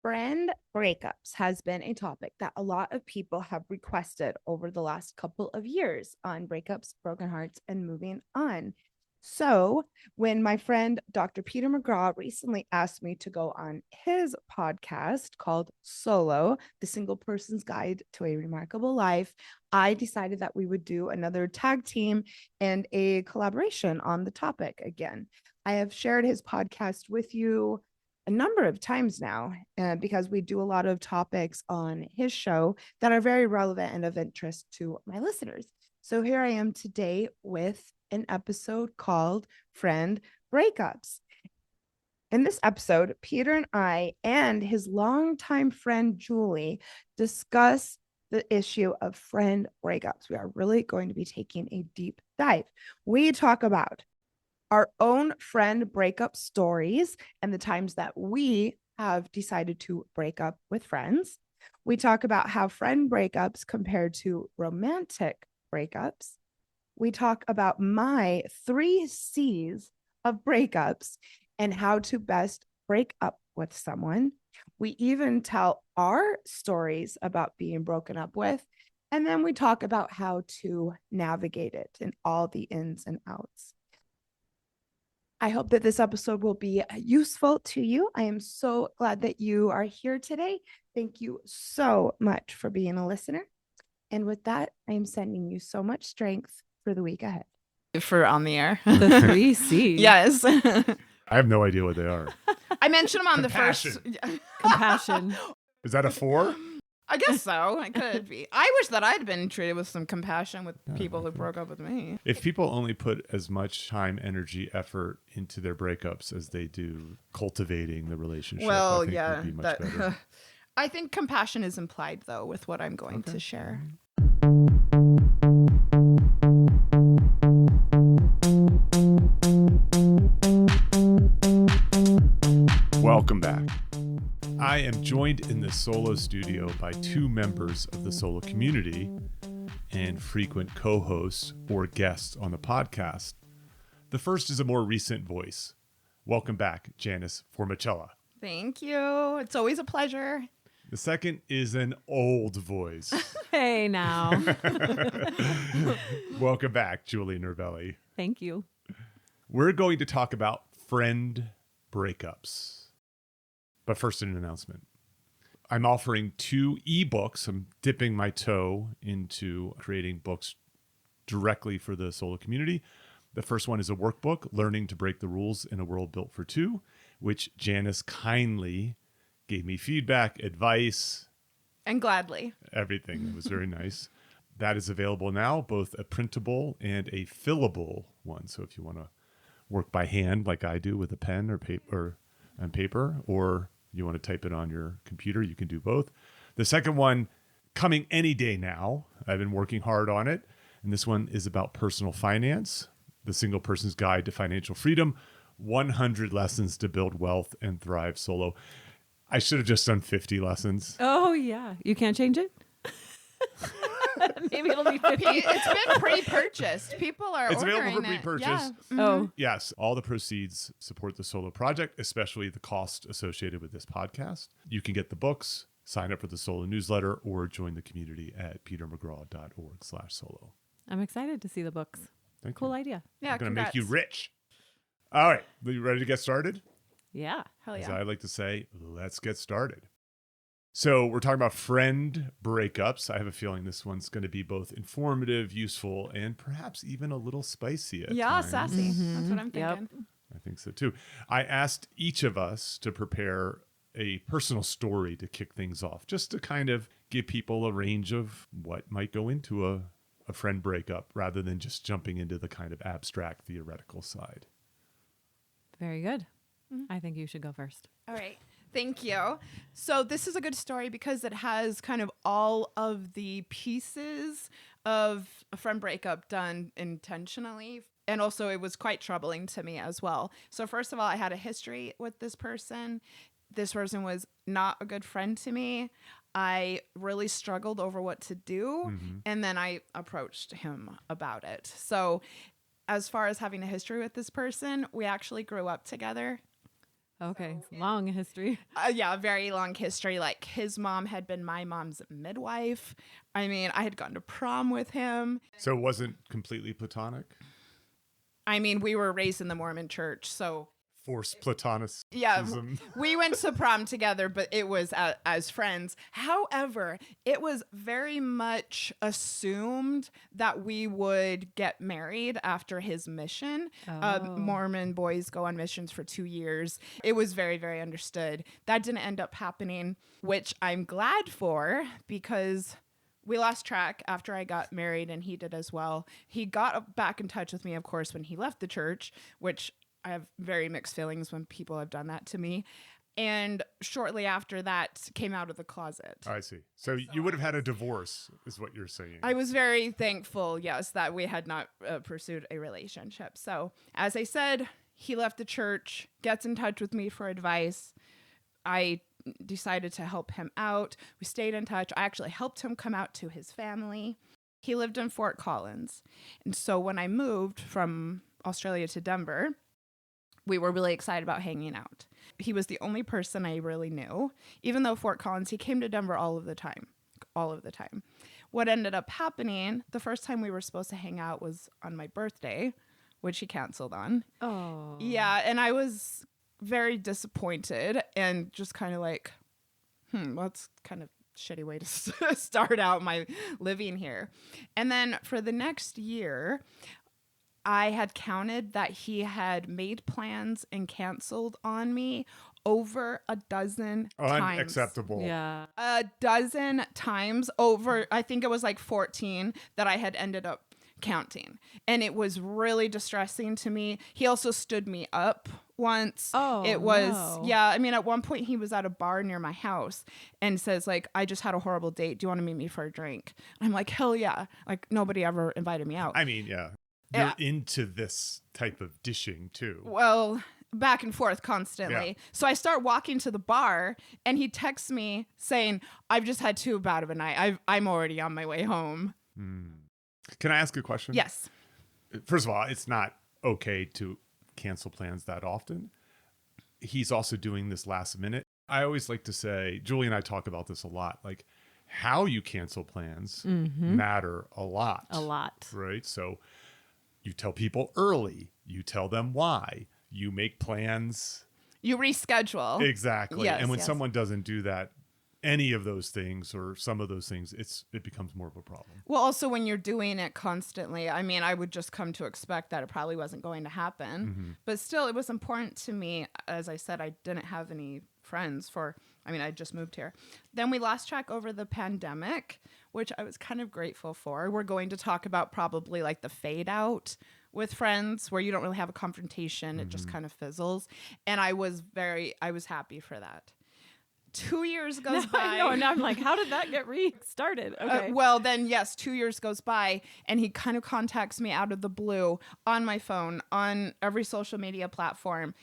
Friend breakups has been a topic that a lot of people have requested over the last couple of years on breakups, broken hearts, and moving on. So, when my friend Dr. Peter McGraw recently asked me to go on his podcast called Solo, The Single Person's Guide to a Remarkable Life, I decided that we would do another tag team and a collaboration on the topic again. I have shared his podcast with you a number of times now because we do a lot of topics on his show that are very relevant and of interest to my listeners. So here I am today with an episode called Friend Breakups. In this episode, Peter and I and his longtime friend Julie discuss the issue of friend breakups. We are really going to be taking a deep dive. We talk about our own friend breakup stories and the times that we have decided to break up with friends. We talk about how friend breakups compare to romantic breakups. We talk about my 3 C's of breakups and how to best break up with someone. We even tell our stories about being broken up with. And then we talk about how to navigate it and all the ins and outs. I hope that this episode will be useful to you. I am so glad that you are here today. Thank you so much for being a listener. And with that, I am sending you so much strength for the week ahead. For on the air. The 3 C's. Yes. I have no idea what they are. I mentioned them on Compassion. the first. Compassion. Is that a 4? I guess so. It could be. I wish that I'd been treated with some compassion with people who broke up with me. If people only put as much time, energy, effort into their breakups as they do cultivating the relationship, Well, I think yeah. would be much better. I think compassion is implied, though, with what I'm going to share. Welcome back. I am joined in the Solo studio by 2 members of the Solo community and frequent co-hosts or guests on the podcast. The first is a more recent voice. Welcome back, Janice Formichella. Thank you. It's always a pleasure. The second is an old voice. Hey now. Welcome back, Julie Nervelli. Thank you. We're going to talk about friend breakups. But first, an announcement. I'm offering 2 ebooks. I'm dipping my toe into creating books directly for the Solo community. The first one is a workbook, Learning to Break the Rules in a World Built for Two, which Janice kindly gave me feedback, advice. And gladly. Everything. It was very nice. That is available now, both a printable and a fillable one. So if you want to work by hand like I do with a pen or paper, or you want to type it on your computer, you can do both. The second one coming any day now. I've been working hard on it. And this one is about personal finance, The Single Person's Guide to Financial Freedom, 100 Lessons to Build Wealth and Thrive Solo. I should have just done 50 lessons. Oh, yeah. You can't change it? Maybe it'll be 50. It's been pre-purchased. People are It's ordering available for it. pre-purchase. Yeah. Mm-hmm. Oh, Yes, all the proceeds support the Solo project, especially the cost associated with this podcast. You can get the books, sign up for the Solo newsletter, or join the community at petermcgraw.org/solo. I'm excited to see the books. Thank Cool you. idea. Yeah, I'm going to make you congrats. rich. All right, are you ready to get started? Yeah. Hell As yeah. I like to say, let's get started. So we're talking about friend breakups. I have a feeling this one's going to be both informative, useful, and perhaps even a little spicy at Yeah, times. sassy. That's what I'm Yep. thinking. I think so too. I asked each of us to prepare a personal story to kick things off, just to kind of give people a range of what might go into a friend breakup rather than just jumping into the kind of abstract theoretical side. Very good. I think you should go first. All right. Thank you. So this is a good story because it has kind of all of the pieces of a friend breakup done intentionally. And also it was quite troubling to me as well. So first of all, I had a history with this person. This person was not a good friend to me. I really struggled over what to do. And then I approached him about it. So as far as having a history with this person, we actually grew up together. Okay. Long history. Yeah, a very long history. Like his mom had been my mom's midwife. I mean, I had gone to prom with him. So it wasn't completely platonic? I mean, we were raised in the Mormon church, so Forced platonicism? yeah, we went to prom together, but it was as friends. However, it was very much assumed that we would get married after his mission. Mormon boys go on missions for 2 years. It was very, very understood. That didn't end up happening, which I'm glad for, because we lost track after I got married, and he did as well. He got back in touch with me, of course, when he left the church, which I have very mixed feelings when people have done that to me. And shortly after that, came out of the closet. I see. So you would have had a divorce, is what you're saying. I was very thankful, yes, that we had not pursued a relationship. So, as I said, he left the church, gets in touch with me for advice. I decided to help him out. We stayed in touch. I actually helped him come out to his family. He lived in Fort Collins. And so when I moved from Australia to Denver, we were really excited about hanging out. He was the only person I really knew. Even though Fort Collins, he came to Denver all of the time. What ended up happening, the first time we were supposed to hang out was on my birthday, which he canceled on. Oh. Yeah, and I was very disappointed and just kind of like, well, that's kind of shitty way to start out my living here. And then for the next year, I had counted that he had made plans and canceled on me over a dozen times. Unacceptable. Yeah. A dozen times over, I think it was like 14 that I had ended up counting. And it was really distressing to me. He also stood me up once. Oh, it was, no. yeah. I mean, at one point he was at a bar near my house and says like, I just had a horrible date. Do you want to meet me for a drink? And I'm like, hell yeah. Like nobody ever invited me out. I mean, yeah. You're into this type of dishing too. Well, back and forth constantly. Yeah. So I start walking to the bar and he texts me saying, I've just had too bad of a night. I'm already on my way home. Can I ask a question? Yes. First of all, it's not okay to cancel plans that often. He's also doing this last minute. I always like to say, Julie and I talk about this a lot, like how you cancel plans matter a lot. A lot. Right? So you tell people early, you tell them why, you make plans. You reschedule. Exactly. Yes, and when yes. someone doesn't do that, any of those things or some of those things, it becomes more of a problem. Well, also when you're doing it constantly, I mean, I would just come to expect that it probably wasn't going to happen. But still, it was important to me. As I said, I didn't have any friends I just moved here. Then we lost track over the pandemic, which I was kind of grateful for. We're going to talk about probably like the fade out with friends where you don't really have a confrontation. It just kind of fizzles. And I was happy for that. 2 years goes by. I know, and I'm like, how did that get restarted? Okay. Well, then, yes, 2 years goes by, and he kind of contacts me out of the blue on my phone, on every social media platform.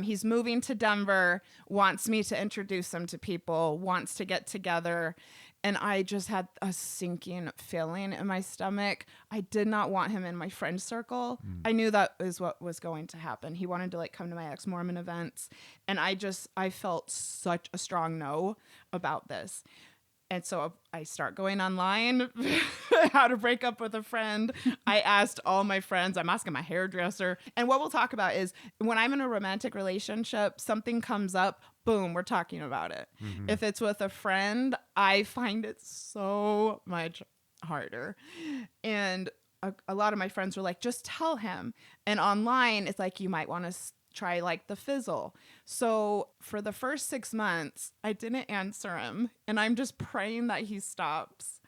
He's moving to Denver, wants me to introduce him to people, wants to get together. And I just had a sinking feeling in my stomach. I did not want him in my friend circle. I knew that is what was going to happen. He wanted to like come to my ex-Mormon events. And I felt such a strong no about this. And so I start going online, how to break up with a friend. I asked all my friends. I'm asking my hairdresser. And what we'll talk about is when I'm in a romantic relationship, something comes up, boom, we're talking about it. If it's with a friend, I find it so much harder. And a lot of my friends were like, just tell him. And online, it's like, you might want to try like the fizzle. So for the first 6 months, I didn't answer him. And I'm just praying that he stops.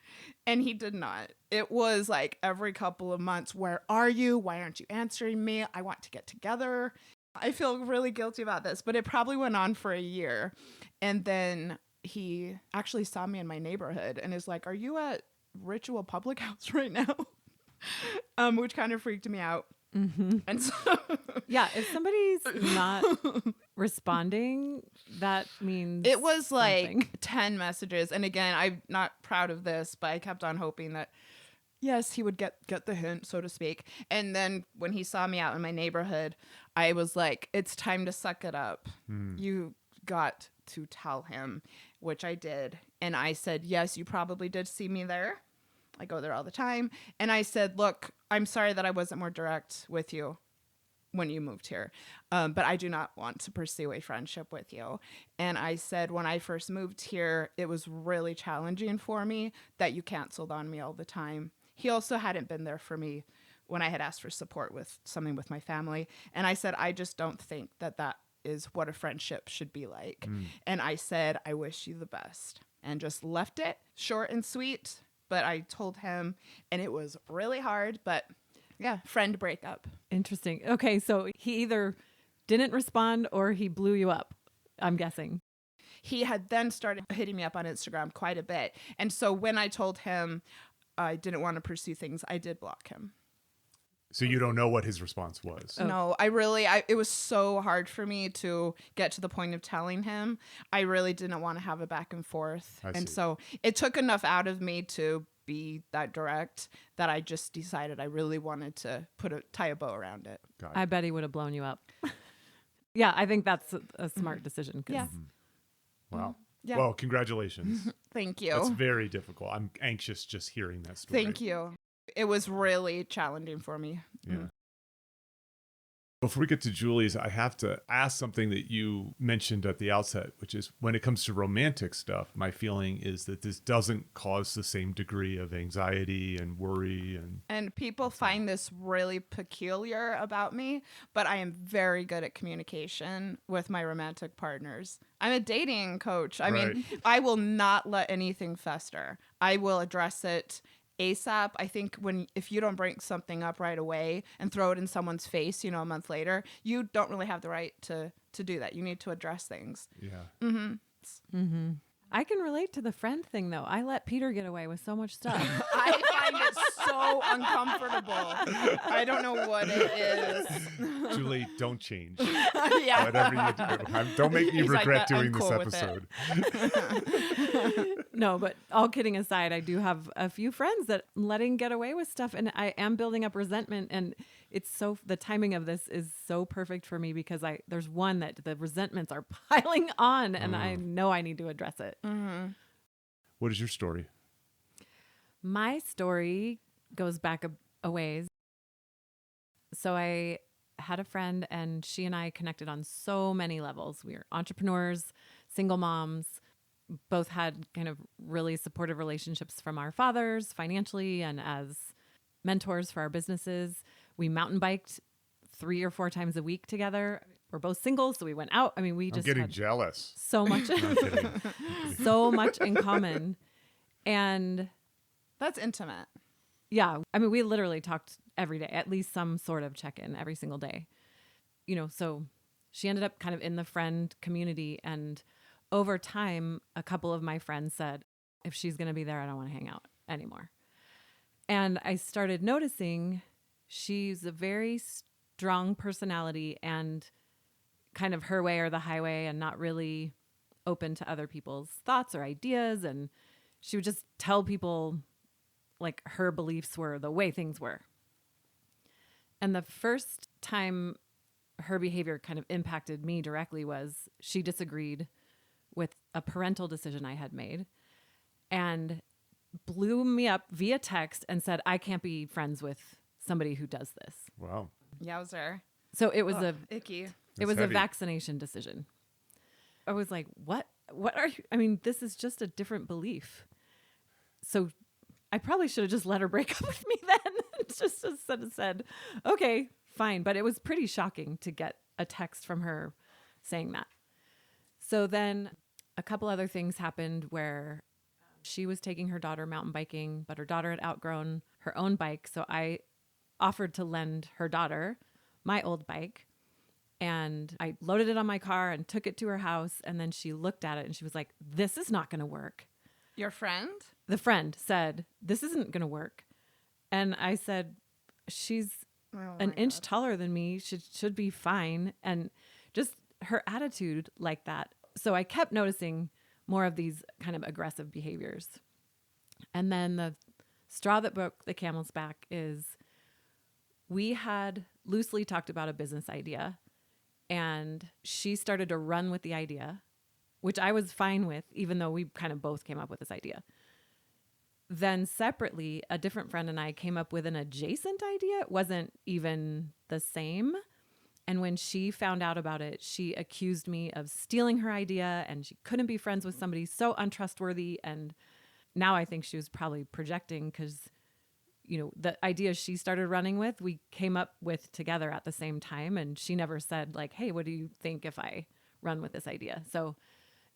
And he did not. It was like every couple of months, where are you? Why aren't you answering me? I want to get together. I feel really guilty about this, but it probably went on for a year. And then he actually saw me in my neighborhood and is like, are you at Ritual Public House right now? Which kind of freaked me out. And so Yeah, if somebody's not responding, that means it was like something. 10 messages. And again, I'm not proud of this, but I kept on hoping that yes, he would get the hint, so to speak. And then when he saw me out in my neighborhood, I was like, it's time to suck it up. You got to tell him, which I did. And I said, yes, you probably did see me there. I go there all the time. And I said, look, I'm sorry that I wasn't more direct with you when you moved here. But I do not want to pursue a friendship with you. And I said, when I first moved here, it was really challenging for me that you canceled on me all the time. He also hadn't been there for me when I had asked for support with something with my family. And I said, I just don't think that that is what a friendship should be like. And I said, I wish you the best, and just left it short and sweet. But I told him, and it was really hard, but yeah, friend breakup. Interesting. Okay, so he either didn't respond or he blew you up, I'm guessing. He had then started hitting me up on Instagram quite a bit. And so when I told him I didn't want to pursue things, I did block him. So you don't know what his response was. Oh. No, it was so hard for me to get to the point of telling him. I really didn't want to have a back and forth. I And see. so it took enough out of me to be that direct that I just decided I really wanted to tie a bow around it. Got I it. bet he would have blown you up. Yeah, I think that's a smart decision. 'Cause Yeah. Wow. Yeah. Well, congratulations. Thank you. That's very difficult. I'm anxious just hearing that story. Thank you. It was really challenging for me. Yeah. Before we get to Julie's, I have to ask something that you mentioned at the outset, which is when it comes to romantic stuff, my feeling is that this doesn't cause the same degree of anxiety and worry. And people find this really peculiar about me, but I am very good at communication with my romantic partners. I'm a dating coach. I mean, I will not let anything fester. I will address it ASAP. I think if you don't bring something up right away and throw it in someone's face, a month later, you don't really have the right to do that. You need to address things. Yeah. I can relate to the friend thing, though. I let Peter get away with so much stuff. I find it so uncomfortable. I don't know what it is. Julie, don't change. Yeah. Whatever you do. Don't make me He's like regret that. I'm doing this cool with it. episode. No, but all kidding aside, I do have a few friends that I'm letting get away with stuff, and I am building up resentment. And the timing of this is so perfect for me because there's one that the resentments are piling on, and I know I need to address it. What is your story? My story goes back a ways. So I had a friend, and she and I connected on so many levels. We were entrepreneurs, single moms, both had kind of really supportive relationships from our fathers financially and as mentors for our businesses. We mountain biked 3 or 4 times a week together. We're both single, so we went out. I mean, we I'm just getting had jealous. so much, No, I'm kidding. so much in common. And That's intimate. yeah, I mean, we literally talked every day, at least some sort of check-in every single day. So she ended up kind of in the friend community. And over time, a couple of my friends said, if she's going to be there, I don't want to hang out anymore. And I started noticing she's a very strong personality and kind of her way or the highway and not really open to other people's thoughts or ideas. And she would just tell people like her beliefs were the way things were. And the first time her behavior kind of impacted me directly was she disagreed with a parental decision I had made and blew me up via text and said, I can't be friends with somebody who does this. Wow. Yowzer. So it was Icky. it That's was heavy. a vaccination decision. I was like, what are you? I mean, this is just a different belief. So I probably should have just let her break up with me then. Just said, okay, fine. But it was pretty shocking to get a text from her saying that. So then a couple other things happened where she was taking her daughter mountain biking, but her daughter had outgrown her own bike. So I offered to lend her daughter my old bike. And I loaded it on my car and took it to her house. And then she looked at it and she was like, this is not going to work. Your friend? The friend said, this isn't going to work. And I said, she's an inch taller than me. Should be fine. And just her attitude like that. So I kept noticing more of these kind of aggressive behaviors. And then the straw that broke the camel's back is we had loosely talked about a business idea, and she started to run with the idea, which I was fine with, even though we kind of both came up with this idea. Then separately, a different friend and I came up with an adjacent idea. It wasn't even the same. And when she found out about it, she accused me of stealing her idea, and she couldn't be friends with somebody so untrustworthy. And now I think she was probably projecting because, the idea she started running with, we came up with together at the same time. And she never said like, hey, what do you think if I run with this idea? So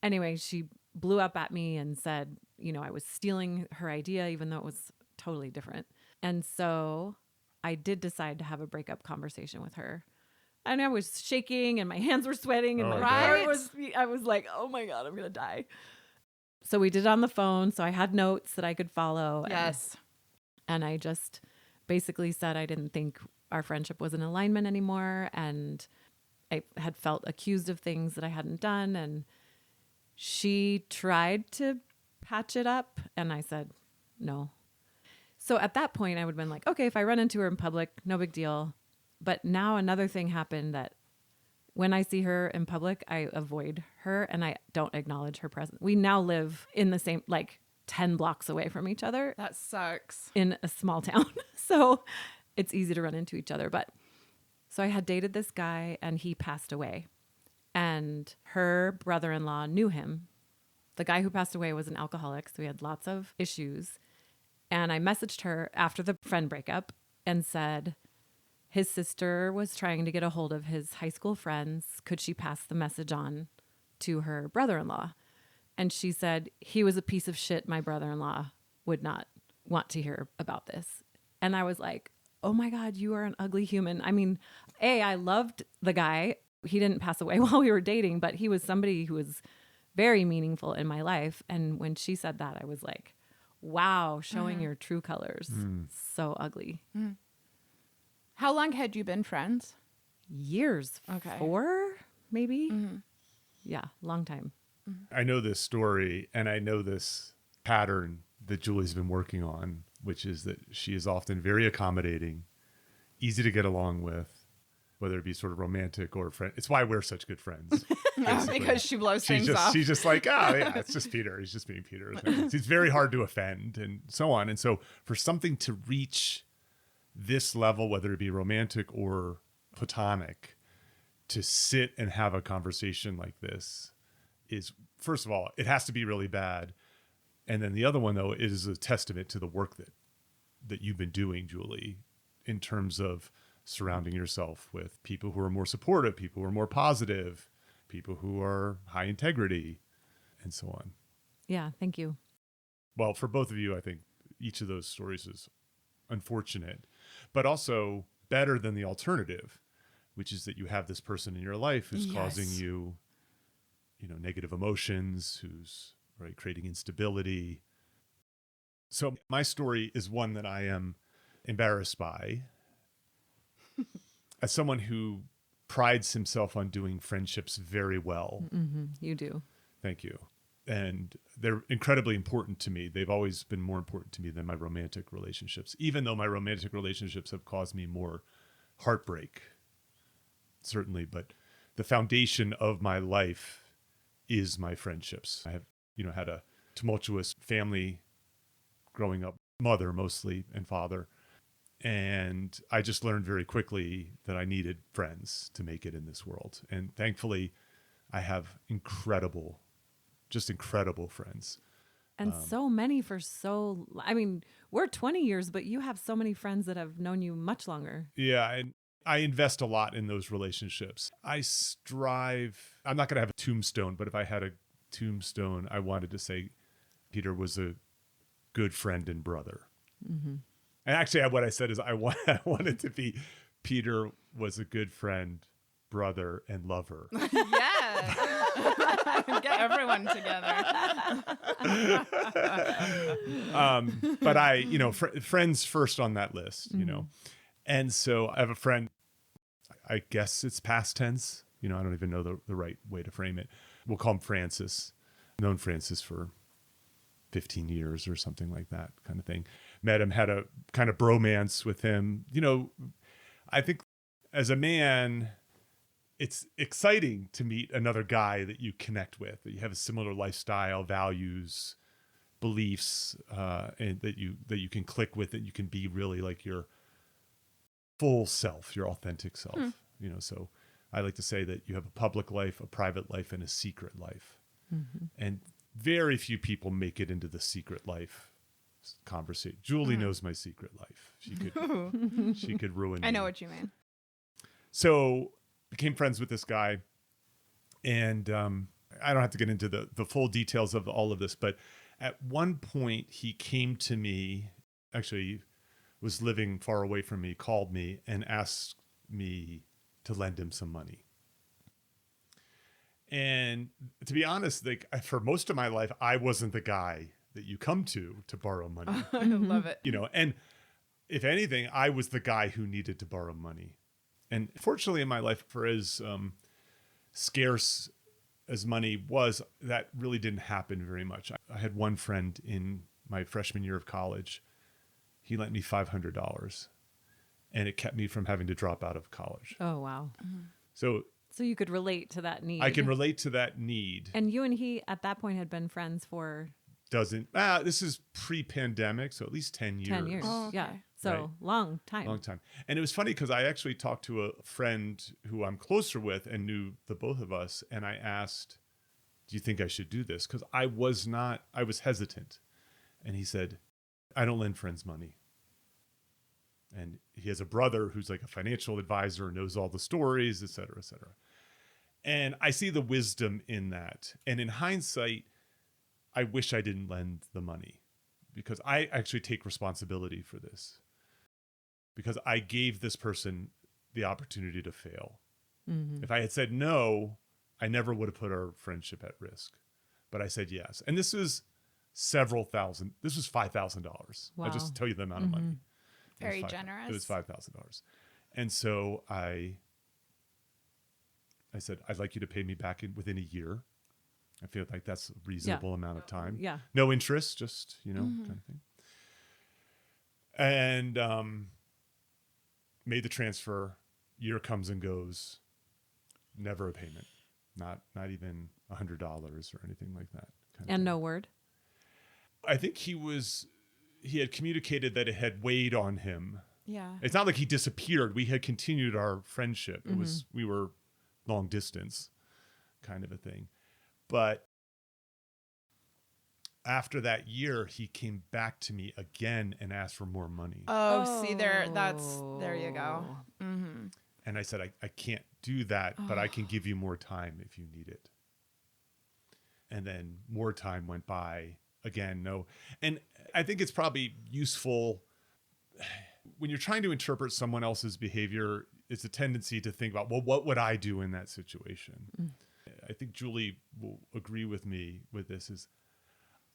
anyway, she blew up at me and said, I was stealing her idea, even though it was totally different. And so I did decide to have a breakup conversation with her. And I was shaking and my hands were sweating and Oh, my heart was, I was like, oh my God, I'm going to die. So we did it on the phone. So I had notes that I could follow. Yes. And I just basically said I didn't think our friendship was in alignment anymore. And I had felt accused of things that I hadn't done. And she tried to patch it up, and I said, no. So at that point, I would have been like, okay, if I run into her in public, no big deal. But now another thing happened that when I see her in public, I avoid her and I don't acknowledge her presence. We now live in the same, 10 blocks away from each other. That sucks. In a small town. So it's easy to run into each other. But so I had dated this guy and he passed away. And her brother-in-law knew him. The guy who passed away was an alcoholic, so we had lots of issues. And I messaged her after the friend breakup and said his sister was trying to get a hold of his high school friends. Could she pass the message on to her brother-in-law? And she said, he was a piece of shit. My brother-in-law would not want to hear about this. And I was like, oh my God, you are an ugly human. I mean, I loved the guy. He didn't pass away while we were dating, but he was somebody who was very meaningful in my life. And when she said that, I was like, wow, showing your true colors. So ugly. How long had you been friends? Years. Okay. 4, maybe? Yeah, long time. I know this story and I know this pattern that Julie's been working on, which is that she is often very accommodating, easy to get along with, whether it be sort of romantic or friend. It's why we're such good friends. Because she blows things off. She's just like, oh yeah, it's just Peter. He's just being Peter. It's very hard to offend and so on. And so for something to reach this level, whether it be romantic or platonic, to sit and have a conversation like this is, first of all, it has to be really bad. And then the other one, though, is a testament to the work that you've been doing, Julie, in terms of surrounding yourself with people who are more supportive, people who are more positive, people who are high integrity, and so on. Yeah, thank you. Well, for both of you, I think each of those stories is unfortunate, but also better than the alternative, which is that you have this person in your life who's causing you, negative emotions, who's creating instability. So my story is one that I am embarrassed by. As someone who prides himself on doing friendships very well. Mm-hmm. You do. Thank you. And they're incredibly important to me. They've always been more important to me than my romantic relationships, even though my romantic relationships have caused me more heartbreak, certainly. But the foundation of my life is my friendships. I have, had a tumultuous family growing up, mother mostly and father. And I just learned very quickly that I needed friends to make it in this world. And thankfully, I have incredible friends. And so many we're 20 years, but you have so many friends that have known you much longer. Yeah. And I invest a lot in those relationships. I'm not going to have a tombstone, but if I had a tombstone, I wanted to say Peter was a good friend and brother. Mm-hmm. And actually, what I said is I wanted to be Peter was a good friend, brother, and lover. Yeah. Get everyone together. But friends first on that list, And so I have a friend, I guess it's past tense. I don't even know the right way to frame it. We'll call him Francis. Known Francis for 15 years or something like that kind of thing. met him, had a kind of bromance with him. You know, I think as a man, it's exciting to meet another guy that you connect with, that you have a similar lifestyle, values, beliefs, and that you can click with, that you can be really like your full self, your authentic self. You know, so I like to say that you have a public life, a private life, and a secret life. And very few people make it into the secret life conversation. Julie knows my secret life. She could ruin me. I know what you mean. So became friends with this guy, and I don't have to get into the full details of all of this, but at one point he came to me, actually was living far away from me, called me and asked me to lend him some money. And to be honest, like for most of my life, I wasn't the guy that you come to borrow money. I love it. You know, and if anything, I was the guy who needed to borrow money. And fortunately in my life, for as scarce as money was, that really didn't happen very much. I had one friend in my freshman year of college. He lent me $500, and it kept me from having to drop out of college. Oh, wow. So you could relate to that need. I can relate to that need. And you and he at that point had been friends for This is pre-pandemic, so at least 10 years. 10 years. Oh, okay. Yeah. So Right. long time. Long time. And it was funny because I actually talked to a friend who I'm closer with and knew the both of us. And I asked, do you think I should do this? Because I was hesitant. And he said, I don't lend friends money. And he has a brother who's like a financial advisor, knows all the stories, et cetera, et cetera. And I see the wisdom in that. And in hindsight, I wish I didn't lend the money, because I actually take responsibility for this, because I gave this person the opportunity to fail. If I had said no, I never would have put our friendship at risk. But I said yes. And this was several thousand. This was $5,000. Wow. I'll just tell you the amount of money. Very It generous. was $5,000. And so I said, I'd like you to pay me back within a year. I feel like that's a reasonable amount of time. Yeah. No interest, just, kind of thing. And made the transfer. Year comes and goes. Never a payment. Not even $100 or anything like that. And no word. I think he had communicated that it had weighed on him. Yeah. It's not like he disappeared. We had continued our friendship. We were long distance kind of a thing. But after that year, he came back to me again and asked for more money. Oh, see there you go. And I said, I can't do that, but I can give you more time if you need it. And then more time went by. Again, no. And I think it's probably useful when you're trying to interpret someone else's behavior. It's a tendency to think about, well, what would I do in that situation? I think Julie will agree with me with this, is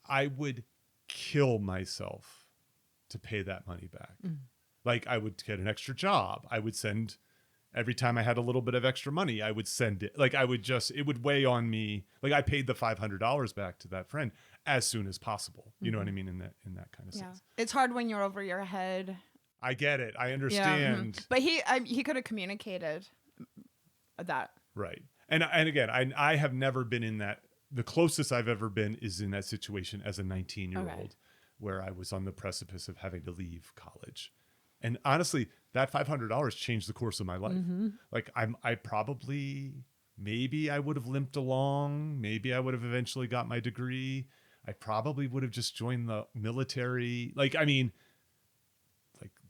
I would kill myself to pay that money back. Like I would get an extra job. I would send, every time I had a little bit of extra money, I would send it. Like it would weigh on me. Like I paid the $500 back to that friend as soon as possible. You know what I mean? In that kind of sense. It's hard when you're over your head. I get it. I Yeah. understand. But he could have communicated that. Right. And again, I have never been in that. The closest I've ever been is in that situation as a 19-year-old, where I was on the precipice of having to leave college. And honestly, that $500 changed the course of my life. Like I probably, maybe I would have limped along. Maybe I would have eventually got my degree. I probably would have just joined the military. Like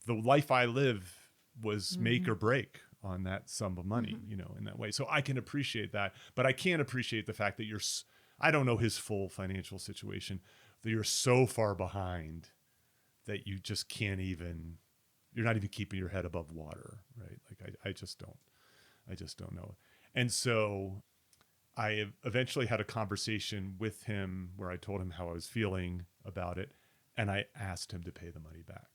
the life I live was make or break on that sum of money, in that way. So I can appreciate that, but I can't appreciate the fact that I don't know his full financial situation, that you're so far behind that you just can't even, you're not even keeping your head above water, right? Like I just don't know. And so I eventually had a conversation with him where I told him how I was feeling about it. And I asked him to pay the money back,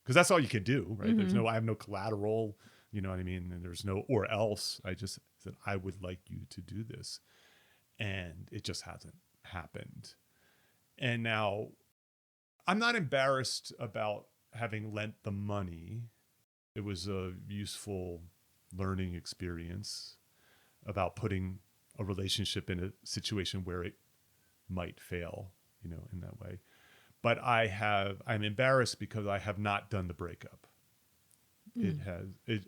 because that's all you can do, right? I have no collateral, you know what I mean? And there's no, or else. I just said, I would like you to do this. And it just hasn't happened. And now I'm not embarrassed about having lent the money. It was a useful learning experience about putting a relationship in a situation where it might fail, in that way. But I'm embarrassed because I have not done the breakup.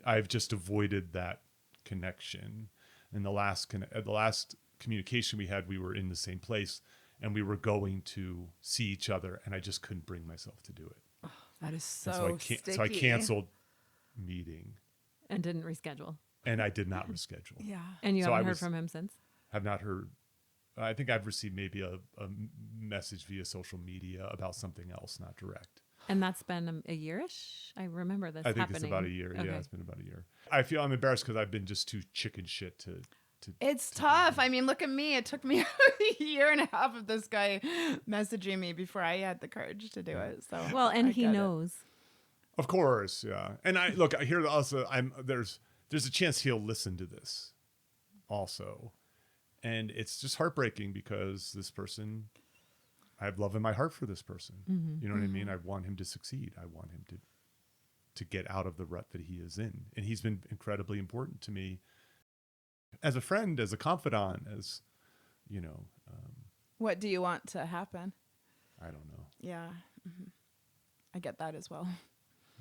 I've just avoided that connection. And the last communication we had, we were in the same place and we were going to see each other, and I just couldn't bring myself to do it. That is so sticky. So I canceled meeting. And didn't reschedule. And I did not reschedule. Yeah. And you haven't heard from him since? Have not heard. I think I've received maybe a message via social media about something else, not direct. And that's been a year-ish? I remember this happening. I think it's about a year. Okay. Yeah, it's been about a year. I feel I'm embarrassed because I've been just too chicken shit to It's tough. I mean, look at me. It took me a year and a half of this guy messaging me before I had the courage to do it. So well, and I he get it. knows. Of course, yeah. And I hear also there's a chance he'll listen to this also. And it's just heartbreaking because this person, I have love in my heart for this person. Mm-hmm. You know what I mean? I want him to succeed. I want him to get out of the rut that he is in. And he's been incredibly important to me as a friend, as a confidant, as, What do you want to happen? I don't know. Yeah. I get that as well.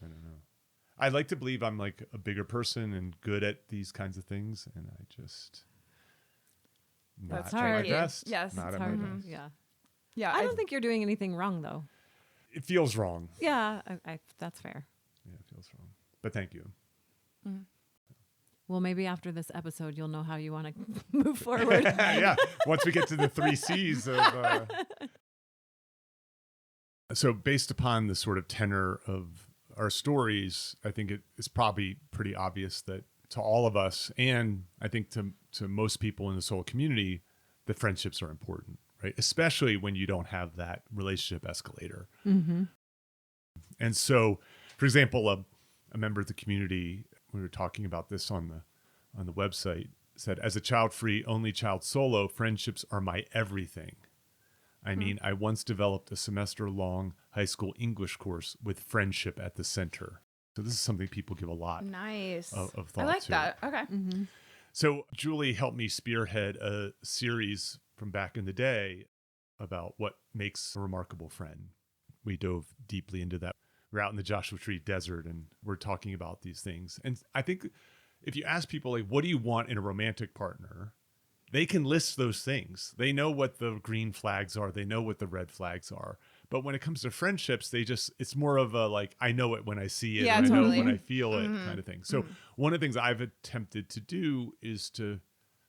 I don't know. I like to believe I'm like a bigger person and good at these kinds of things. And I just not That's at my hard. best. Yes, Not it's at my hard. best. Yeah. Yeah. I don't think you're doing anything wrong, though. It feels wrong. Yeah, that's fair. Yeah, it feels wrong. But thank you. Well, maybe after this episode, you'll know how you want to move forward. Yeah, once we get to the 3 C's of... So based upon the sort of tenor of our stories, I think it is probably pretty obvious that to all of us, and I think to most people in this whole community, the friendships are important, right? Especially when you don't have that relationship escalator. Mm-hmm. And so, for example, a member of the community, we were talking about this on the website, said, as a child-free, only child solo, friendships are my everything. I mean, I once developed a semester-long high school English course with friendship at the center. So this is something people give a lot Nice. of thought I like to. that. Okay. Mm-hmm. So Julie helped me spearhead a series from back in the day about what makes a remarkable friend. We dove deeply into that. We're out in the Joshua Tree Desert and we're talking about these things. And I think if you ask people, like, what do you want in a romantic partner? They can list those things. They know what the green flags are. They know what the red flags are. But when it comes to friendships, it's more of a, like, I know it when I see it. Yeah, and I know totally. it when I feel it kind of thing. So one of the things I've attempted to do is to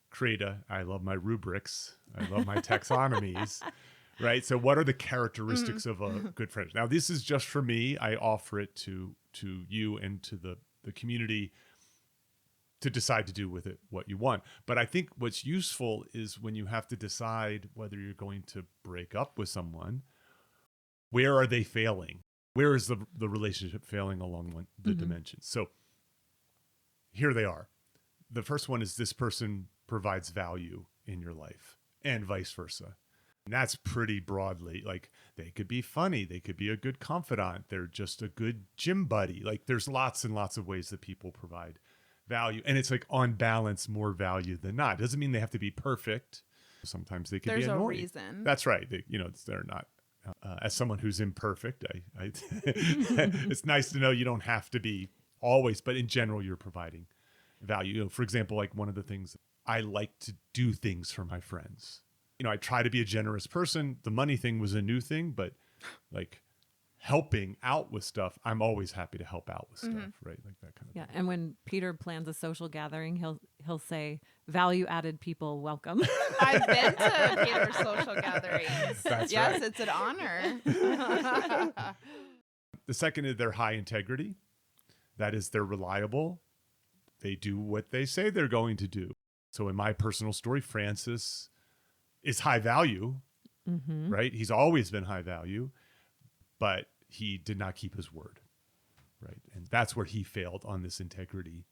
create I love my rubrics. I love my taxonomies, right? So what are the characteristics of a good friend? Now, this is just for me. I offer it to you and to the community to decide to do with it what you want. But I think what's useful is when you have to decide whether you're going to break up with someone, where are they failing? Where is the relationship failing along the dimensions? So here they are. The first one is this person provides value in your life and vice versa. And that's pretty broadly, like, they could be funny. They could be a good confidant. They're just a good gym buddy. Like, there's lots and lots of ways that people provide value. And it's like, on balance, more value than not. It doesn't mean they have to be perfect. Sometimes they could be annoying. There's a reason. That's right. They're not. As someone who's imperfect, it's nice to know you don't have to be always, but in general, you're providing value. For example, like, one of the things, I like to do things for my friends. I try to be a generous person. The money thing was a new thing, but like, helping out with stuff, I'm always happy to help out with stuff, right? Like that kind of Yeah, thing. and when Peter plans a social gathering, he'll say, "Value-added people welcome." I've been to Peter's social gatherings. That's yes, right. it's an honor. The second is they're high integrity. That is, they're reliable. They do what they say they're going to do. So in my personal story, Francis is high value, right? He's always been high value, but he did not keep his word, right? And that's where he failed on this integrity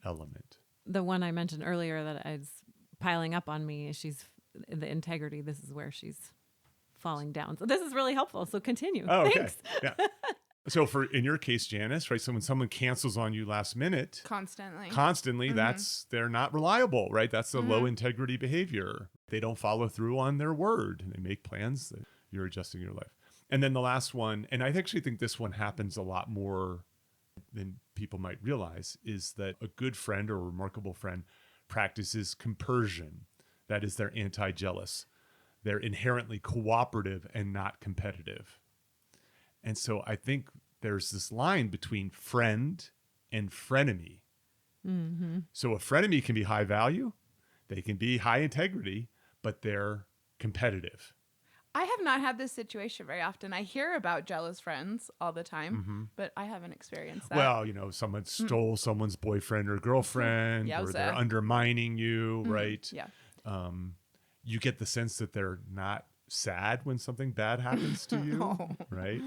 element. The one I mentioned earlier that is piling up on me, she's the integrity. This is where she's falling down. So this is really helpful. So continue. Oh, okay. Thanks. Yeah. So in your case, Janice, right? So when someone cancels on you last minute, Constantly. they're not reliable, right? That's a low integrity behavior. They don't follow through on their word. They make plans that you're adjusting your life. And then the last one, and I actually think this one happens a lot more than people might realize, is that a good friend or a remarkable friend practices compersion. That is, they're anti-jealous. They're inherently cooperative and not competitive. And so I think there's this line between friend and frenemy. Mm-hmm. So a frenemy can be high value, they can be high integrity, but they're competitive. I have not had this situation very often. I hear about jealous friends all the time, but I haven't experienced that. Well, someone stole someone's boyfriend or girlfriend, or they're undermining you, right? Yeah. You get the sense that they're not sad when something bad happens to you, right?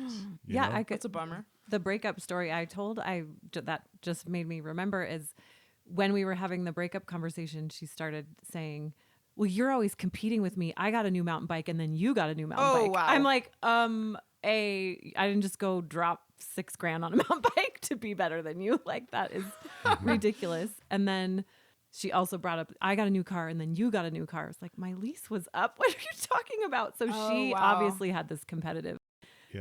It's a bummer. The breakup story I told, that just made me remember is when we were having the breakup conversation, she started saying, well, you're always competing with me. I got a new mountain bike and then you got a new mountain bike. Wow. I'm like, I didn't just go drop $6,000 on a mountain bike to be better than you. Like, that is ridiculous. And then she also brought up, I got a new car and then you got a new car. It's like, my lease was up. What are you talking about? So she obviously had this competitive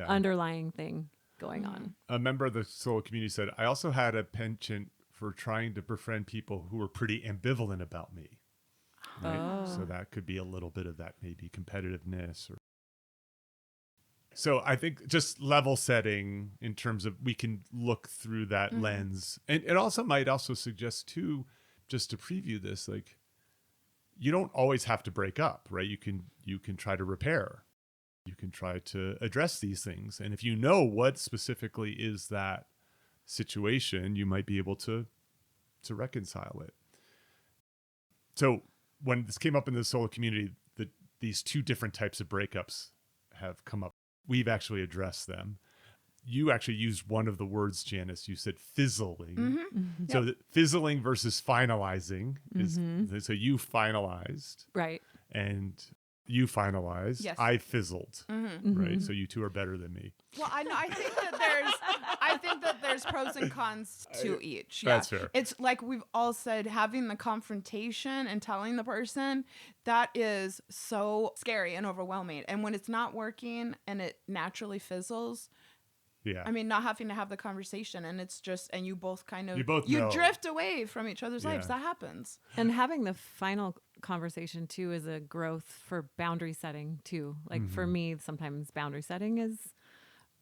underlying thing going on. A member of the solo community said, I also had a penchant for trying to befriend people who were pretty ambivalent about me. Right? Oh. So that could be a little bit of that, maybe competitiveness. So I think just level setting in terms of we can look through that lens. And it also might also suggest too, just to preview this, like you don't always have to break up, right? You can try to repair. You can try to address these things. And if you know what specifically is that situation, you might be able to reconcile it. So when this came up in the solo community, these two different types of breakups have come up. We've actually addressed them. You actually used one of the words, Janice. You said fizzling. Mm-hmm. So fizzling versus finalizing is so you finalized, right? And you finalized. Yes. I fizzled, right? So you two are better than me. Well, I think that there's pros and cons to each. Yeah. That's fair. It's like we've all said, having the confrontation and telling the person, that is so scary and overwhelming. And when it's not working and it naturally fizzles, yeah. I mean, not having to have the conversation and it's just, and you both kind of, you know. drift away from each other's lives. That happens. And having the final conversation too is a growth for boundary setting too. Like for me, sometimes boundary setting is,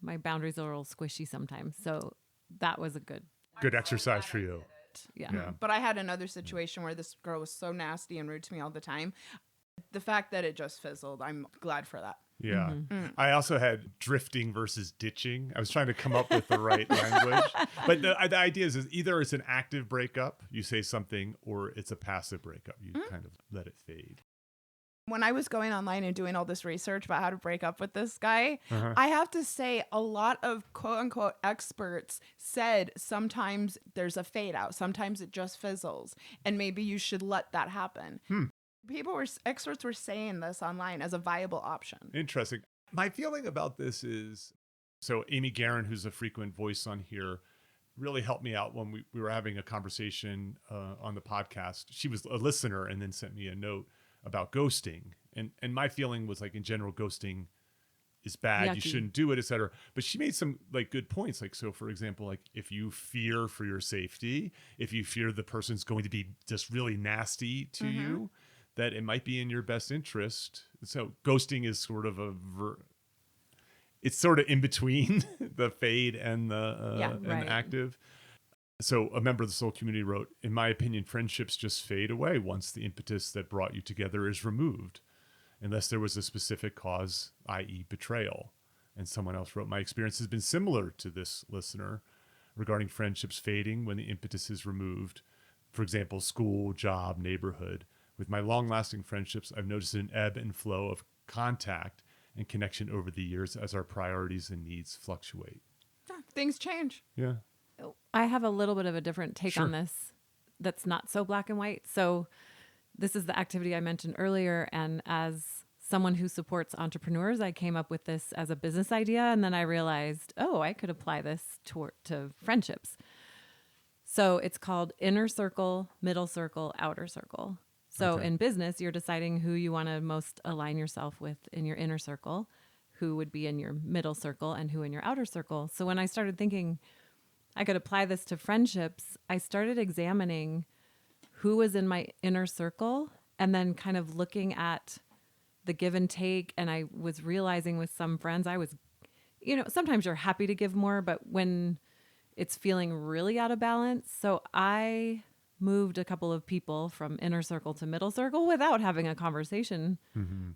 my boundaries are a little squishy sometimes. So that was a good exercise for you. Yeah. But I had another situation where this girl was so nasty and rude to me all the time. The fact that it just fizzled, I'm glad for that. Yeah. I also had drifting versus ditching. I was trying to come up with the right language. But the idea is either it's an active breakup, you say something, or it's a passive breakup. You kind of let it fade. When I was going online and doing all this research about how to break up with this guy, I have to say a lot of quote unquote experts said sometimes there's a fade out. Sometimes it just fizzles. And maybe you should let that happen. Experts were saying this online as a viable option. Interesting. My feeling about this is, so Amy Guerin, who's a frequent voice on here, really helped me out when we were having a conversation on the podcast. She was a listener and then sent me a note about ghosting. And my feeling was like, in general, ghosting is bad. Yucky. You shouldn't do it, et cetera. But she made some like good points. Like, so for example, like if you fear for your safety, if you fear the person's going to be just really nasty to you, that it might be in your best interest. So ghosting is sort of it's sort of in between the fade and the active. So a member of the soul community wrote, in my opinion, friendships just fade away once the impetus that brought you together is removed, unless there was a specific cause, i.e. betrayal. And someone else wrote, my experience has been similar to this listener regarding friendships fading when the impetus is removed. For example, school, job, neighborhood. With my long-lasting friendships, I've noticed an ebb and flow of contact and connection over the years as our priorities and needs fluctuate. Things change. Yeah. I have a little bit of a different take Sure. on this that's not so black and white. So this is the activity I mentioned earlier. And as someone who supports entrepreneurs. I came up with this as a business idea, and then I realized, oh, I could apply this to friendships. So it's called inner circle, middle circle, outer circle. So Okay. in business, you're deciding who you want to most align yourself with in your inner circle, who would be in your middle circle, and who in your outer circle. So when I started thinking I could apply this to friendships, I started examining who was in my inner circle and then kind of looking at the give and take. And I was realizing with some friends, I was, sometimes you're happy to give more, but when it's feeling really out of balance. So I moved a couple of people from inner circle to middle circle without having a conversation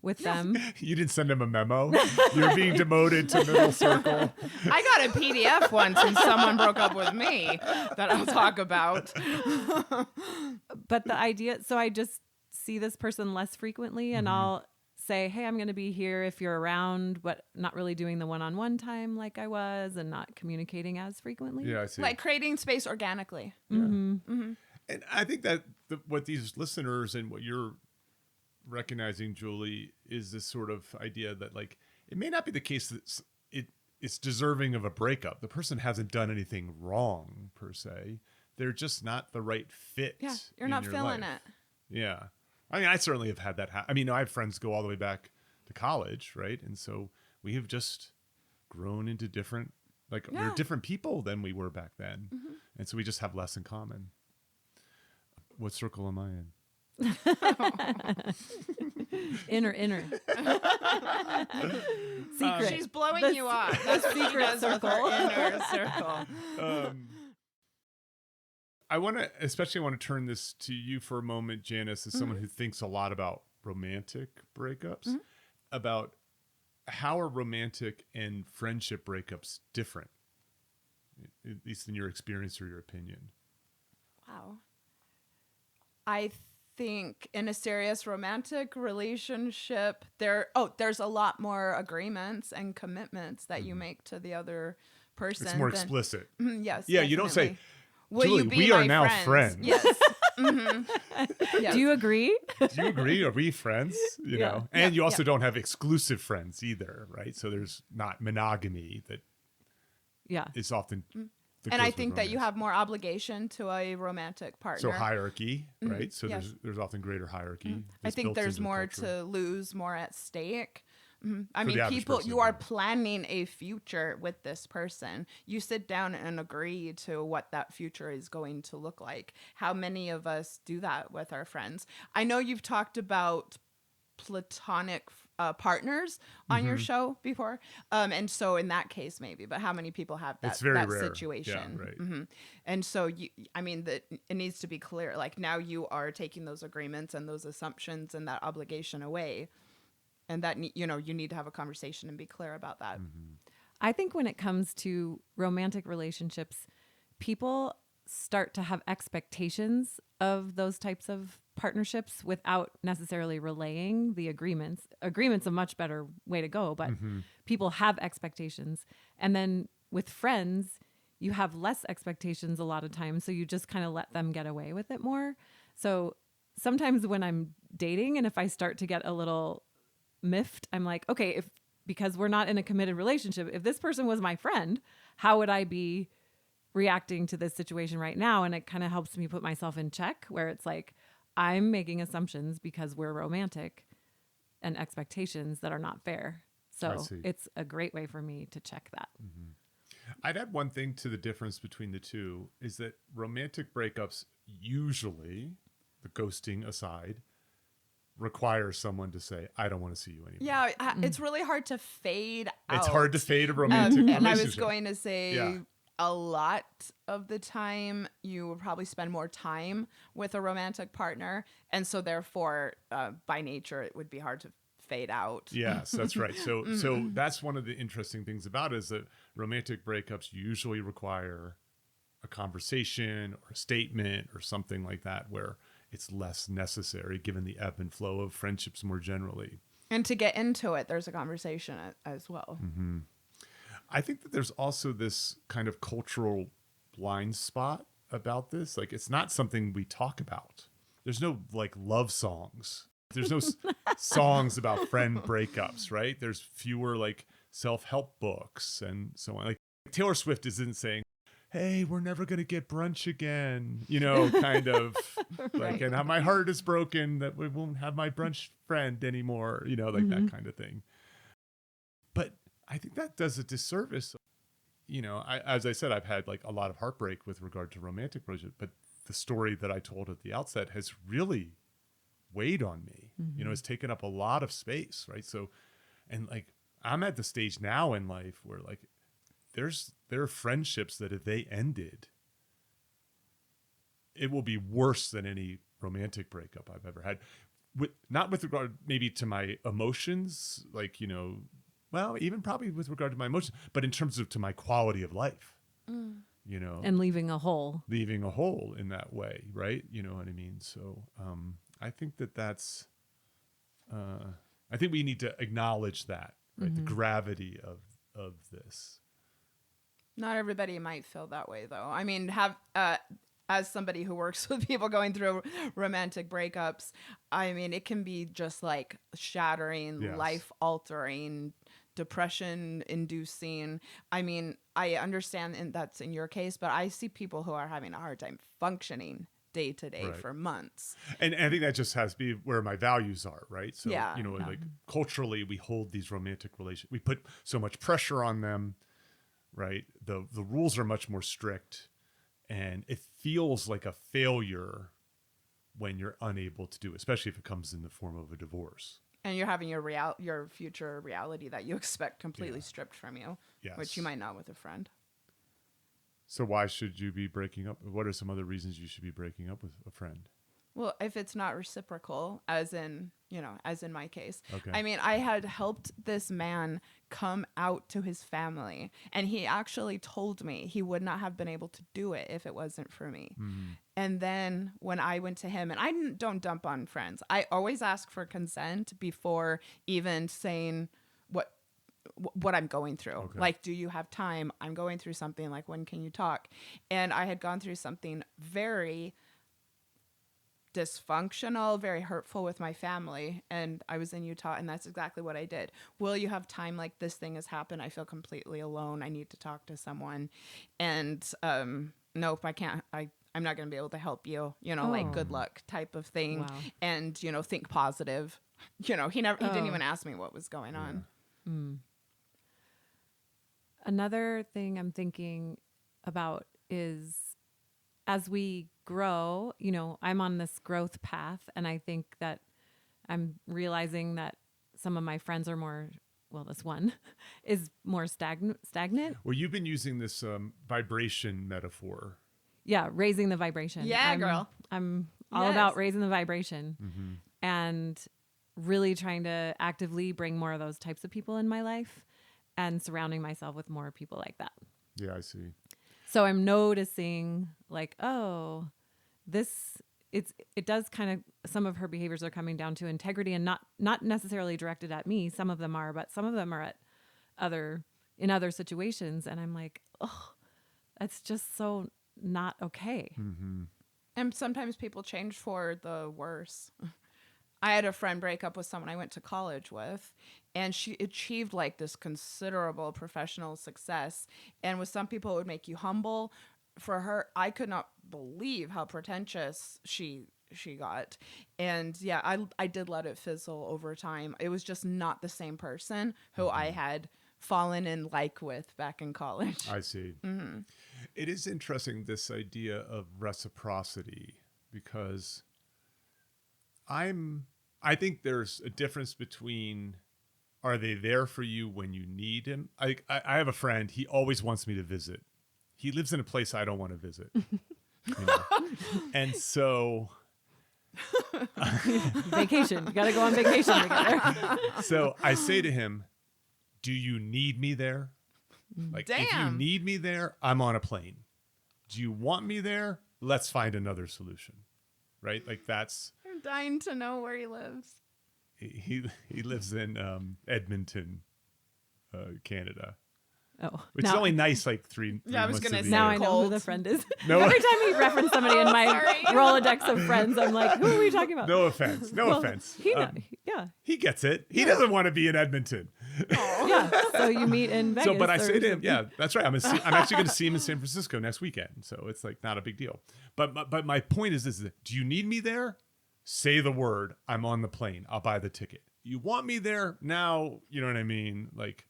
with them. You didn't send him a memo. You're being demoted to middle circle. I got a PDF once and someone broke up with me that I'll talk about. But the idea, so I just see this person less frequently and I'll say, hey, I'm going to be here if you're around, but not really doing the one-on-one time like I was and not communicating as frequently. Yeah, I see. Like creating space organically. And I think that what these listeners and what you're recognizing, Julie, is this sort of idea that like it may not be the case that it's deserving of a breakup. The person hasn't done anything wrong per se. They're just not the right fit. Yeah, you're in not your feeling life. it. Yeah. I mean, I certainly have had that. I mean, I have friends go all the way back to college, right? And so we have just grown into different, we're different people than we were back then. And so we just have less in common. What circle am I in? Inner. Secret. She's blowing you off. That's what she does with her inner circle. I especially want to turn this to you for a moment, Janice, as someone who thinks a lot about romantic breakups, about how are romantic and friendship breakups different, at least in your experience or your opinion? Wow. I think in a serious romantic relationship, there's a lot more agreements and commitments that you make to the other person. It's more explicit. Yes. Yeah, you don't say, definitely. Will Julie, you be we are my now friends? friends. Yes. Yes. Do you agree? Do you agree? Are we friends? You Yeah. know, and you also don't have exclusive friends either, right? So there's not monogamy that Yeah. is often. that And goes I with think that you romance. have more obligation to a romantic partner. So hierarchy, right? So Yes. there's often greater hierarchy. I that's think built there's into the more culture. to lose, more at stake. I For mean, the average people, person, you are yeah. planning a future with this person. You sit down and agree to what that future is going to look like. How many of us do that with our friends? I know you've talked about platonic partners on your show before. And so in that case, maybe, but how many people have that, It's very that rare. situation? Yeah, right. And so, I mean, that it needs to be clear. Like now you are taking those agreements and those assumptions and that obligation away. And that, you need to have a conversation and be clear about that. I think when it comes to romantic relationships, people start to have expectations of those types of partnerships without necessarily relaying the agreements. Agreement's a much better way to go, but people have expectations. And then with friends, you have less expectations a lot of times, so you just kind of let them get away with it more. So sometimes when I'm dating and if I start to get a little miffed, I'm like, okay, because we're not in a committed relationship, if this person was my friend, how would I be reacting to this situation right now? And it kind of helps me put myself in check, where it's like I'm making assumptions because we're romantic and expectations that are not fair. I So see. it's a great way for me to check that. I'd add one thing to the difference between the two is that romantic breakups usually, the ghosting aside, require someone to say, I don't want to see you anymore. Yeah, it's really hard to fade out. It's hard to fade a romantic relationship. And I was going to say, Yeah. a lot of the time, you will probably spend more time with a romantic partner. And so therefore, by nature, it would be hard to fade out. Yes, that's right. So that's one of the interesting things about it is that romantic breakups usually require a conversation or a statement or something like that where it's less necessary given the ebb and flow of friendships more generally. And to get into it, there's a conversation as well. I think that there's also this kind of cultural blind spot about this. Like, it's not something we talk about. There's no like love songs. There's no songs about friend breakups, right? There's fewer like self-help books and so on. Like Taylor Swift isn't saying, hey, we're never going to get brunch again, kind of like, and how my heart is broken that we won't have my brunch friend anymore, like that kind of thing. But I think that does a disservice. As I said, I've had like a lot of heartbreak with regard to romantic relationships, but the story that I told at the outset has really weighed on me, it's taken up a lot of space. Right. So, and like, I'm at the stage now in life where like, there are friendships that if they ended, it will be worse than any romantic breakup I've ever had. Not with regard maybe to my emotions, like, well, even probably with regard to my emotions, but in terms of to my quality of life, And leaving a hole in that way. Right. You know what I mean? So I think that's, I think we need to acknowledge that, right? The gravity of this. Not everybody might feel that way, though. I mean, as somebody who works with people going through romantic breakups, I mean, it can be just like shattering, Yes. life-altering, depression-inducing. I mean, I understand that's in your case, but I see people who are having a hard time functioning day to day Right. for months. And I think that just has to be where my values are, right? So, Yeah. like culturally, we hold these romantic relations. We put so much pressure on them, right? The rules are much more strict, and it feels like a failure when you're unable to do it, especially if it comes in the form of a divorce. And you're having your future reality that you expect completely stripped from you, Yes. which you might not with a friend. So why should you be breaking up? What are some other reasons you should be breaking up with a friend? Well, if it's not reciprocal, as in my case. Okay. I mean, I had helped this man come out to his family, and he actually told me he would not have been able to do it if it wasn't for me. And then when I went to him, and I don't dump on friends. I always ask for consent before even saying what I'm going through. Okay. Like, do you have time? I'm going through something. Like, when can you talk? And I had gone through something very dysfunctional, very hurtful with my family, and I was in Utah, and that's exactly what I did. Will you have time? Like, this thing has happened. I feel completely alone. I need to talk to someone. And nope, I can't. I'm not going to be able to help you. Like, good luck type of thing. Wow. And think positive. He didn't even ask me what was going on. Another thing I'm thinking about is as we grow, I'm on this growth path, and I think that I'm realizing that some of my friends are more, well, this one is more stagnant. Well, you've been using this vibration metaphor. Yeah, raising the vibration. Yeah, girl. I'm all Yes. about raising the vibration and really trying to actively bring more of those types of people in my life and surrounding myself with more people like that. Yeah, I see. So I'm noticing like, oh, it does kind of, some of her behaviors are coming down to integrity and not necessarily directed at me. Some of them are, but some of them are in other situations. And I'm like, oh, that's just so not okay. And sometimes people change for the worse. I had a friend break up with someone I went to college with, and she achieved like this considerable professional success. And with some people, it would make you humble. For her, I could not believe how pretentious she got. And yeah, I did let it fizzle over time. It was just not the same person who I had fallen in like with back in college. I see. It is interesting, this idea of reciprocity, because I think there's a difference between, are they there for you when you need him? I have a friend, he always wants me to visit. He lives in a place I don't want to visit. And so Vacation. You got to go on vacation together. so I say to him, do you need me there? Like, if you Damn. need me there, I'm on a plane. Do you want me there? Let's find another solution. Right? Like, that's, I'm dying to know where he lives. he lives in Edmonton, Canada. Oh, Which is only nice like three Yeah, I was months gonna of the say now year. I know who cold. the friend is. No. Every time you reference somebody in my Sorry. Rolodex of friends, I'm like, who are we talking about? No offense. No Well, offense. He know, yeah, He gets it. He doesn't want to be in Edmonton. yeah. So you meet in Vegas. So, but I say to him, something. yeah, that's right. I'm actually going to see him in San Francisco next weekend. So it's like not a big deal. But my point is this: do you need me there? Say the word. I'm on the plane. I'll buy the ticket. You want me there now? You know what I mean? Like,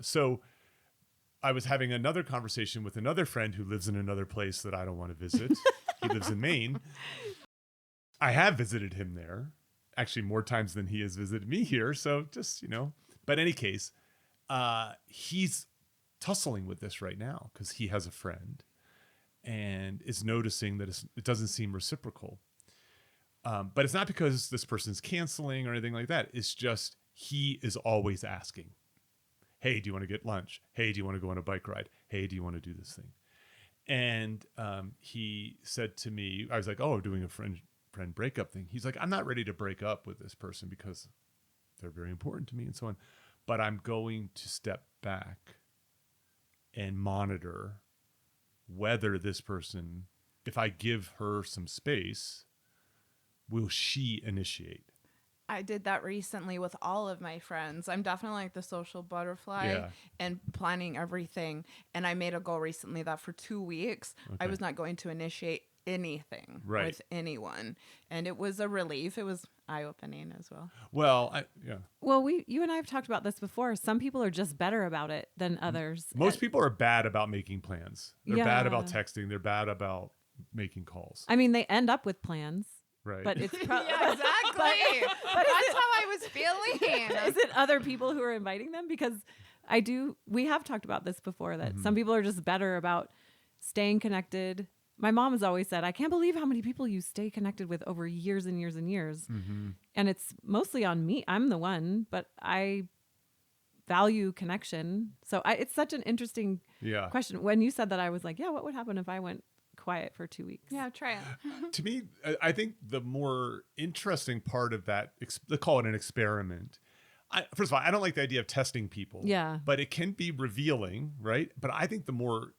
so I was having another conversation with another friend who lives in another place that I don't want to visit. He lives in Maine. I have visited him there, actually more times than he has visited me here. So just, but in any case, he's tussling with this right now because he has a friend and is noticing that it doesn't seem reciprocal. But it's not because this person's canceling or anything like that. It's just he is always asking, hey, do you want to get lunch? Hey, do you want to go on a bike ride? Hey, do you want to do this thing? And he said to me, I was like, oh, doing a friend breakup thing. He's like, I'm not ready to break up with this person because they're very important to me and so on. But I'm going to step back and monitor whether this person, if I give her some space, will she initiate? I did that recently with all of my friends. I'm definitely like the social butterfly and planning everything. And I made a goal recently that for 2 weeks, I was not going to initiate anything with anyone. And it was a relief. It was eye-opening as well. Well, Well, you and I have talked about this before. Some people are just better about it than others. Most people are bad about making plans. They're bad about Yeah. texting. They're bad about making calls. I mean, they end up with plans, Right. but it's Yeah, exactly. That's how I was feeling. is it other people who are inviting them? Because we have talked about this before, that some people are just better about staying connected. My mom has always said, I can't believe how many people you stay connected with over years and years and years. And it's mostly on me. I'm the one, but I value connection. So it's such an interesting question. When you said that, I was like, yeah, what would happen if I went quiet for 2 weeks? Yeah, try it. To me, I think the more interesting part of that, let's call it an experiment. First of all, I don't like the idea of testing people. Yeah. But it can be revealing, right? But I think the more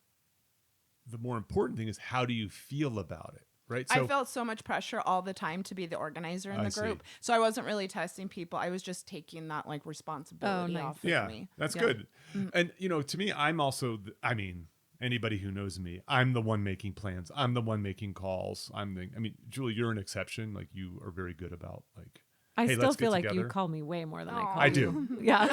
important thing is, how do you feel about it, right? I felt so much pressure all the time to be the organizer in the group. So I wasn't really testing people. I was just taking that like responsibility off of me. That's good. And, to me, I'm also, anybody who knows me, I'm the one making plans. I'm the one making calls. Julie, you're an exception. Like, you are very good about like, I hey, still let's get fall like together. you call me way more than I call I you. do. Yeah.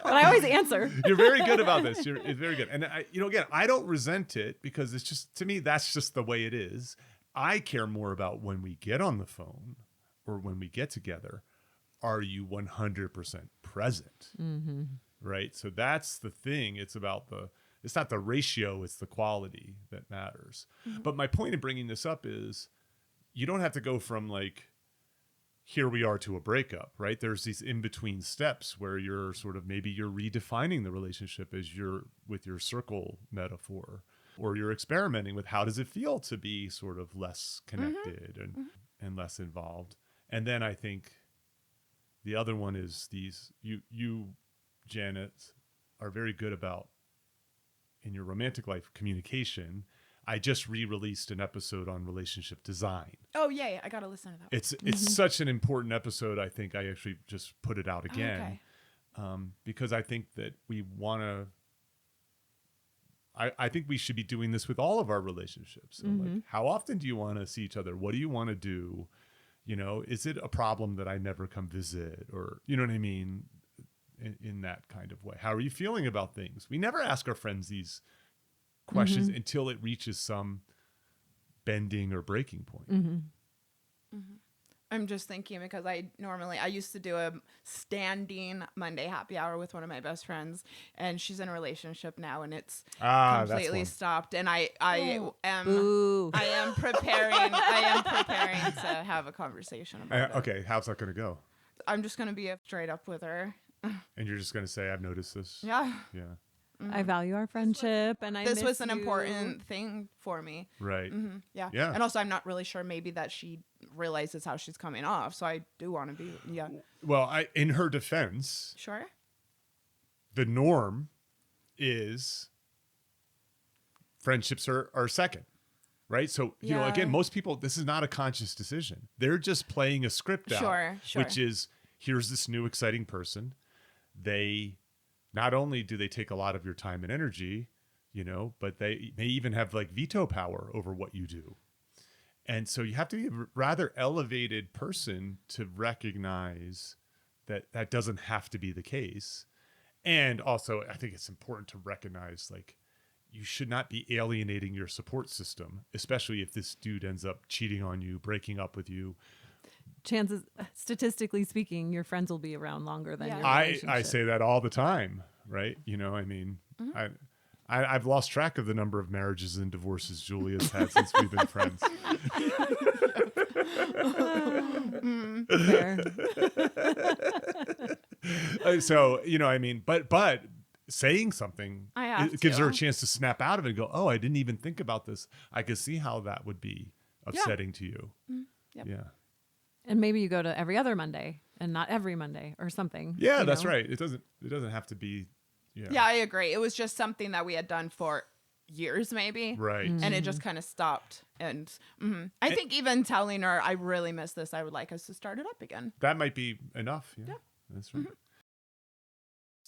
But I always answer. You're very good about this. It's very good. And again, I don't resent it because it's just, to me, that's just the way it is. I care more about when we get on the phone or when we get together, are you 100% present? Right? So that's the thing. It's not the ratio, it's the quality that matters. But my point in bringing this up is, you don't have to go from like, here we are to a breakup, right? There's these in-between steps where you're sort of, maybe you're redefining the relationship as you're with your circle metaphor, or you're experimenting with how does it feel to be sort of less connected and less involved. And then I think the other one is you, Janet, are very good about, in your romantic life, communication. I just re-released an episode on relationship design. Oh, yeah. I got to listen to that. It's such an important episode. I think I actually just put it out again. Because I think that we want to, I think we should be doing this with all of our relationships. So like, how often do you want to see each other? What do you want to do? Is it a problem that I never come visit? Or, you know what I mean? In that kind of way. How are you feeling about things? We never ask our friends these questions until it reaches some bending or breaking point. I'm just thinking because I used to do a standing Monday happy hour with one of my best friends, and she's in a relationship now, and it's completely stopped. And I am preparing to have a conversation about it. Okay, how's that going to go? I'm just going to be straight up with her. And you're just going to say, I've noticed this. Yeah. I value our friendship, and This was an important thing for me. Right. Yeah. Yeah. And also, I'm not really sure maybe that she realizes how she's coming off. So I do want to be. Yeah. Well, in her defense, Sure. the norm is friendships are second, right? So, again, most people, this is not a conscious decision. They're just playing a script out, Sure. which is, here's this new exciting person. They not only do they take a lot of your time and energy, but they may even have like veto power over what you do. And so you have to be a rather elevated person to recognize that that doesn't have to be the case. And also, I think it's important to recognize, like, you should not be alienating your support system, especially if this dude ends up cheating on you, breaking up with you. Chances, statistically speaking, your friends will be around longer than your I relationship. say that all the time, right? I've lost track of the number of marriages and divorces Julia's had since we've been friends. Fair. So, but saying something, I have it gives her a to. chance to snap out of it and go, oh, I didn't even think about this. I could see how that would be upsetting to you. Yep. Yeah. And maybe you go to every other Monday and not every Monday or something. Yeah, that's right. It doesn't have to be. Yeah, I agree. It was just something that we had done for years, maybe. Right. And it just kind of stopped. And I think even telling her, I really miss this, I would like us to start it up again. That might be enough. Yeah. That's right.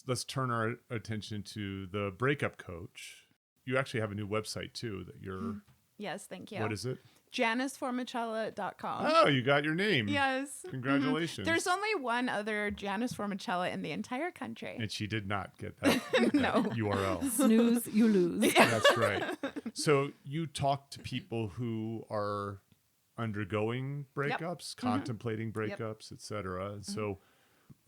Let's turn our attention to the breakup coach. You actually have a new website too that you're. Yes, thank you. What is it? JaniceFormichella.com. Oh, you got your name. Yes. Congratulations. There's only one other Janice Formichella in the entire country. And she did not get that, No. that URL. Snooze, you lose. That's right. So you talk to people who are undergoing breakups, contemplating breakups, etc. And so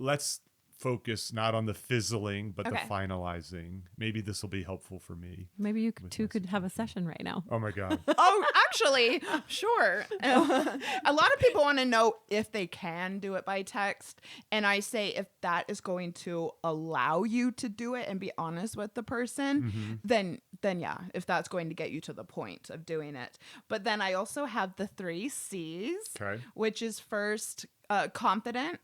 let's focus not on the fizzling, but the Okay. finalizing. Maybe this will be helpful for me. Maybe you two could have a session right now. Oh my God. Oh, actually, sure. A lot of people want to know if they can do it by text. And I say if that is going to allow you to do it and be honest with the person, then yeah, if that's going to get you to the point of doing it. But then I also have the 3 C's, Okay. which is first, confident.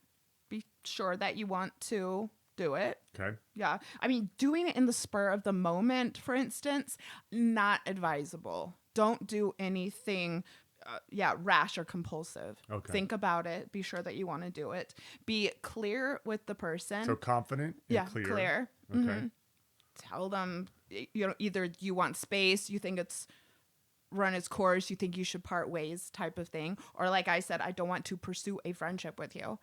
Be sure that you want to do it. Okay. Yeah. I mean, doing it in the spur of the moment, for instance, not advisable. Don't do anything, rash or compulsive. Okay. Think about it. Be sure that you want to do it. Be clear with the person. So confident and clear. Okay. Tell them, either you want space, you think it's run its course, you think you should part ways type of thing. Or like I said, I don't want to pursue a friendship with you.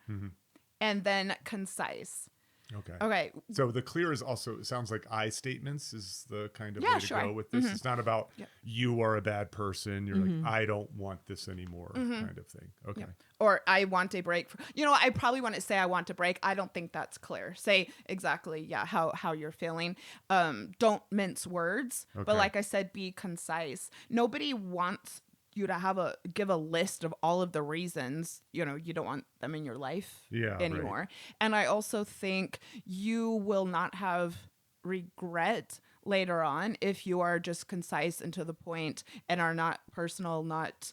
And then concise. Okay. So the clear is also, it sounds like I statements is the kind of way to sure. go with this. It's not about you are a bad person. You're like, I don't want this anymore kind of thing. Okay. Or I want a break. I probably want to say I want a break. I don't think that's clear. Say exactly, how you're feeling. Don't mince words. Okay. But like I said, be concise. Nobody wants you to give a list of all of the reasons, you don't want them in your life anymore. Right. And I also think you will not have regret later on if you are just concise and to the point and are not personal, not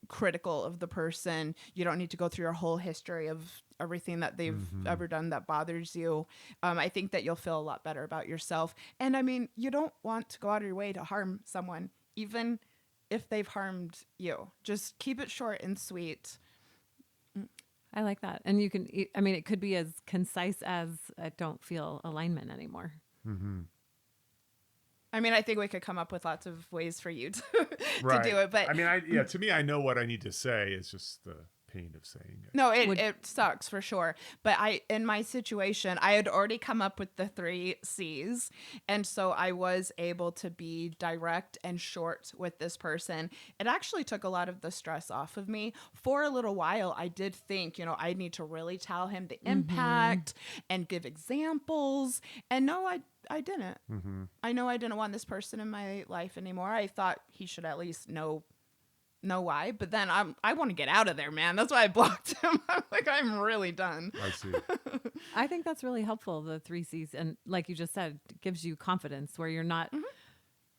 critical of the person. You don't need to go through your whole history of everything that they've ever done that bothers you. I think that you'll feel a lot better about yourself. And I mean, you don't want to go out of your way to harm someone, even if they've harmed you. Just keep it short and sweet. I like that. And you can, I mean, it could be as concise as I don't feel alignment anymore. I mean, I think we could come up with lots of ways for you to do it. But I mean, to me, I know what I need to say. It's just the pain of saying it. No, it sucks for sure. But in my situation, I had already come up with the 3 C's. And so I was able to be direct and short with this person. It actually took a lot of the stress off of me. For a little while, I did think, I need to really tell him the impact and give examples. And no, I didn't. I know I didn't want this person in my life anymore. I thought he should at least know why, but then I want to get out of there, man. That's why I blocked him. I'm like, I'm really done. I see. I think that's really helpful, the 3 C's. And like you just said, it gives you confidence where you're not,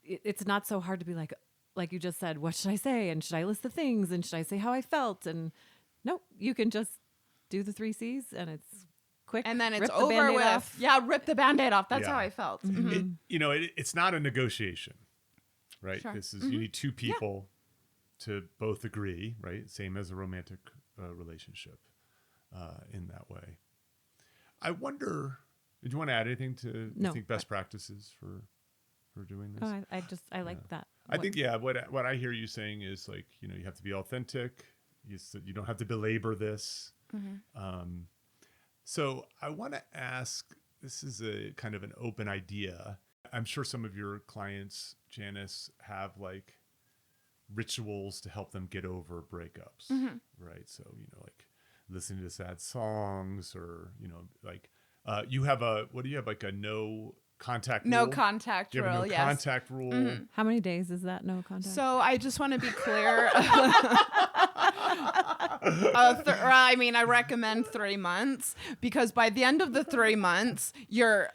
it's not so hard to be like you just said, what should I say? And should I list the things? And should I say how I felt? And no, you can just do the 3 C's and it's quick, And then it's rip the over Band-Aid with. off. Yeah, rip the Band-Aid off. That's Yeah. how I felt. It's not a negotiation, right? Sure. This is you need two people to both agree, right? Same as a romantic relationship in that way. I wonder, did you want to add anything to No. you think best practices for doing this? Oh, I like that. I think what I hear you saying is like, you have to be authentic. You don't have to belabor this. So I want to ask, this is a kind of an open idea. I'm sure some of your clients, Janice, have like rituals to help them get over breakups, right? So, like listening to sad songs or, like you have what do you have, like a no contact rule? No contact You have a rule, no yes. contact rule. How many days is that no contact? So I just want to be clear. I recommend 3 months because by the end of the 3 months,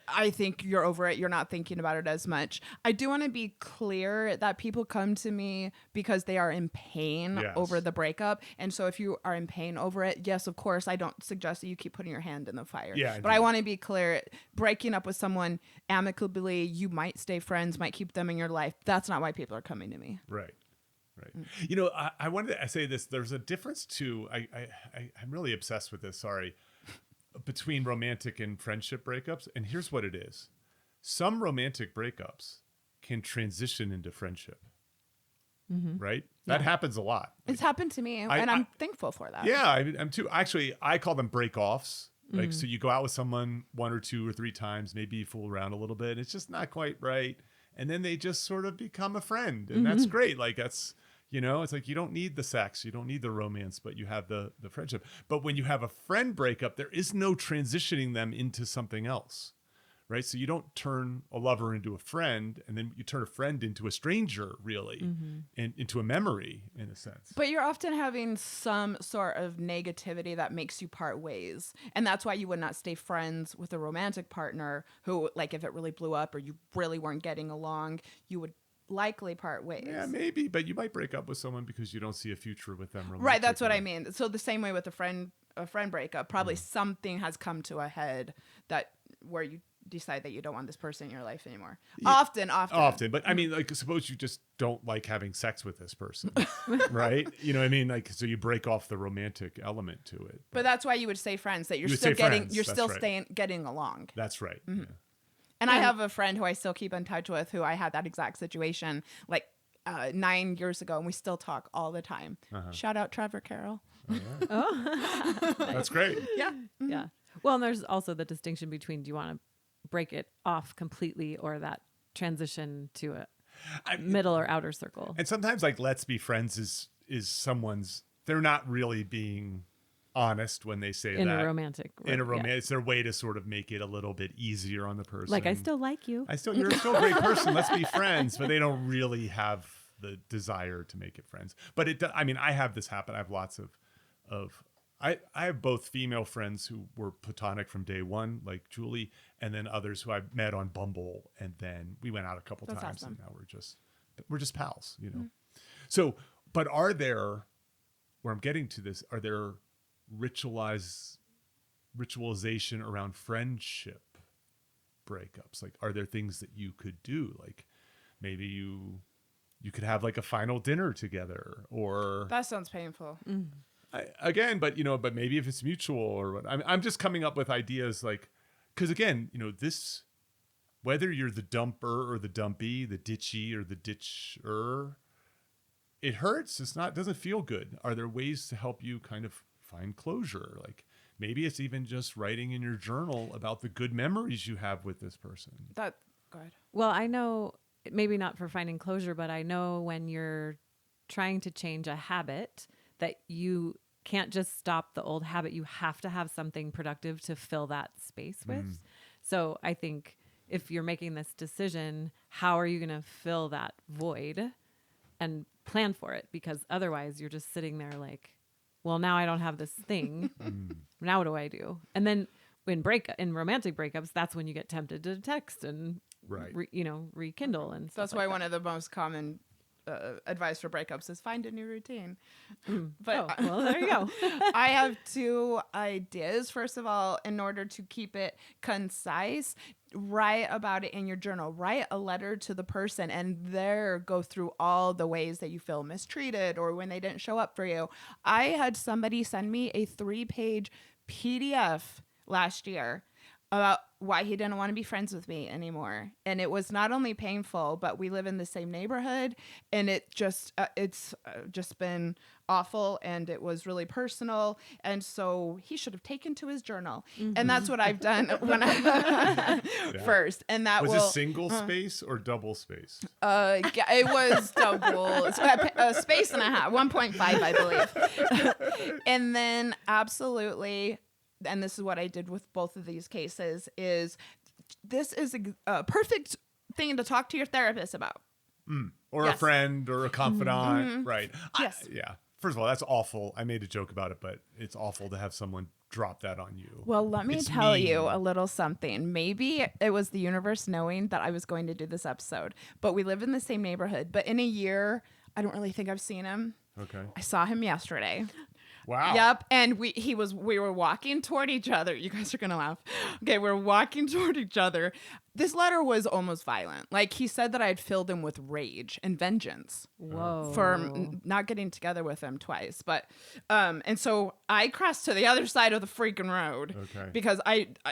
I think you're over it. You're not thinking about it as much. I do want to be clear that people come to me because they are in pain Yes. over the breakup. And so if you are in pain over it, yes, of course, I don't suggest that you keep putting your hand in the fire. Yeah, but I want to be clear, breaking up with someone amicably, you might stay friends, might keep them in your life. That's not why people are coming to me. Right. I wanted to say this. There's a difference too. I'm really obsessed with this. Sorry, between romantic and friendship breakups. And here's what it is: some romantic breakups can transition into friendship. Right. That happens a lot. It's happened to me, and I'm thankful for that. Yeah, I'm too. Actually, I call them break-offs. Like, so you go out with someone 1 or 2 or 3 times, maybe you fool around a little bit. It's just not quite right. And then they just sort of become a friend. And that's great. Like, that's, it's like you don't need the sex, you don't need the romance, but you have the friendship. But when you have a friend breakup, there is no transitioning them into something else. Right. So you don't turn a lover into a friend, and then you turn a friend into a stranger, really, and into a memory in a sense. But you're often having some sort of negativity that makes you part ways. And that's why you would not stay friends with a romantic partner who, like, if it really blew up or you really weren't getting along, you would likely part ways. Yeah, maybe. But you might break up with someone because you don't see a future with them. Right. That's what I mean. So the same way with a friend breakup, probably something has come to a head where you decide that you don't want this person in your life anymore. Yeah, Often. But I mean, like, suppose you just don't like having sex with this person, right? You know what I mean? Like, so you break off the romantic element to it. But that's why you would say friends, that you're You would still say friends, that's right. staying getting along. That's right. Yeah. And I have a friend who I still keep in touch with who I had that exact situation like 9 years ago, and we still talk all the time. Shout out Trevor Carroll. That's great. Yeah. Yeah. Well, and there's also the distinction between, do you want to break it off completely or that transition to a middle or outer circle? And sometimes, like, let's be friends is someone's, they're not really being honest when they say in that. a romantic. It's their way to sort of make it a little bit easier on the person. Like, I still like you. You're still a great person. Let's be friends. But they don't really have the desire to make it friends. But I have this happen. I have lots of I have both female friends who were platonic from day one, like Julie, and then others who I met on Bumble, and then we went out a couple That's times, awesome. and now we're just pals, So, but are there, where I'm getting to this, are there ritualization around friendship breakups? Like, are there things that you could do? Like, maybe you could have like a final dinner together, or That sounds painful. but maybe if it's mutual or what. I'm just coming up with ideas, like, because again, this, whether you're the dumper or the dumpy, the ditchy or the ditcher, it hurts. Doesn't feel good. Are there ways to help you kind of find closure? Like, maybe it's even just writing in your journal about the good memories you have with this person. That good. Well, I know, maybe not for finding closure, but I know when you're trying to change a habit, that you can't just stop the old habit. You have to have something productive to fill that space with. So I think if you're making this decision, how are you going to fill that void and plan for it? Because otherwise you're just sitting there like, well, now I don't have this thing. Now what do I do? And then in romantic breakups, that's when you get tempted to text and Right. rekindle. And So that's stuff why like one of the most common advice for breakups is find a new routine. But Oh, well, there you go. I have two ideas. First of all, in order to keep it concise, write about it in your journal. Write a letter to the person and there go through all the ways that you feel mistreated or when they didn't show up for you. I had somebody send me a 3-page PDF last year about why he didn't want to be friends with me anymore. And it was not only painful, but we live in the same neighborhood and it's just been awful and it was really personal. And so he should have taken to his journal. And that's what I've done when I first. And that Was it single space or double space? Yeah, it was double space and a half, 1.5, I believe. And then absolutely, and this is what I did with both of these cases, is this is a perfect thing to talk to your therapist about. Or a friend or a confidant, right? Yes. Yeah. First of all, that's awful. I made a joke about it, but it's awful to have someone drop that on you. Well, let me It's tell mean. you a little something. Maybe it was the universe knowing that I was going to do this episode, but we live in the same neighborhood. But in a year, I don't really think I've seen him. Okay. I saw him yesterday. Wow. Yep. And we were walking toward each other. You guys are going to laugh. Okay. We're walking toward each other. This letter was almost violent. Like he said that I had filled him with rage and vengeance. Whoa. For not getting together with him twice. But, and so I crossed to the other side of the freaking road because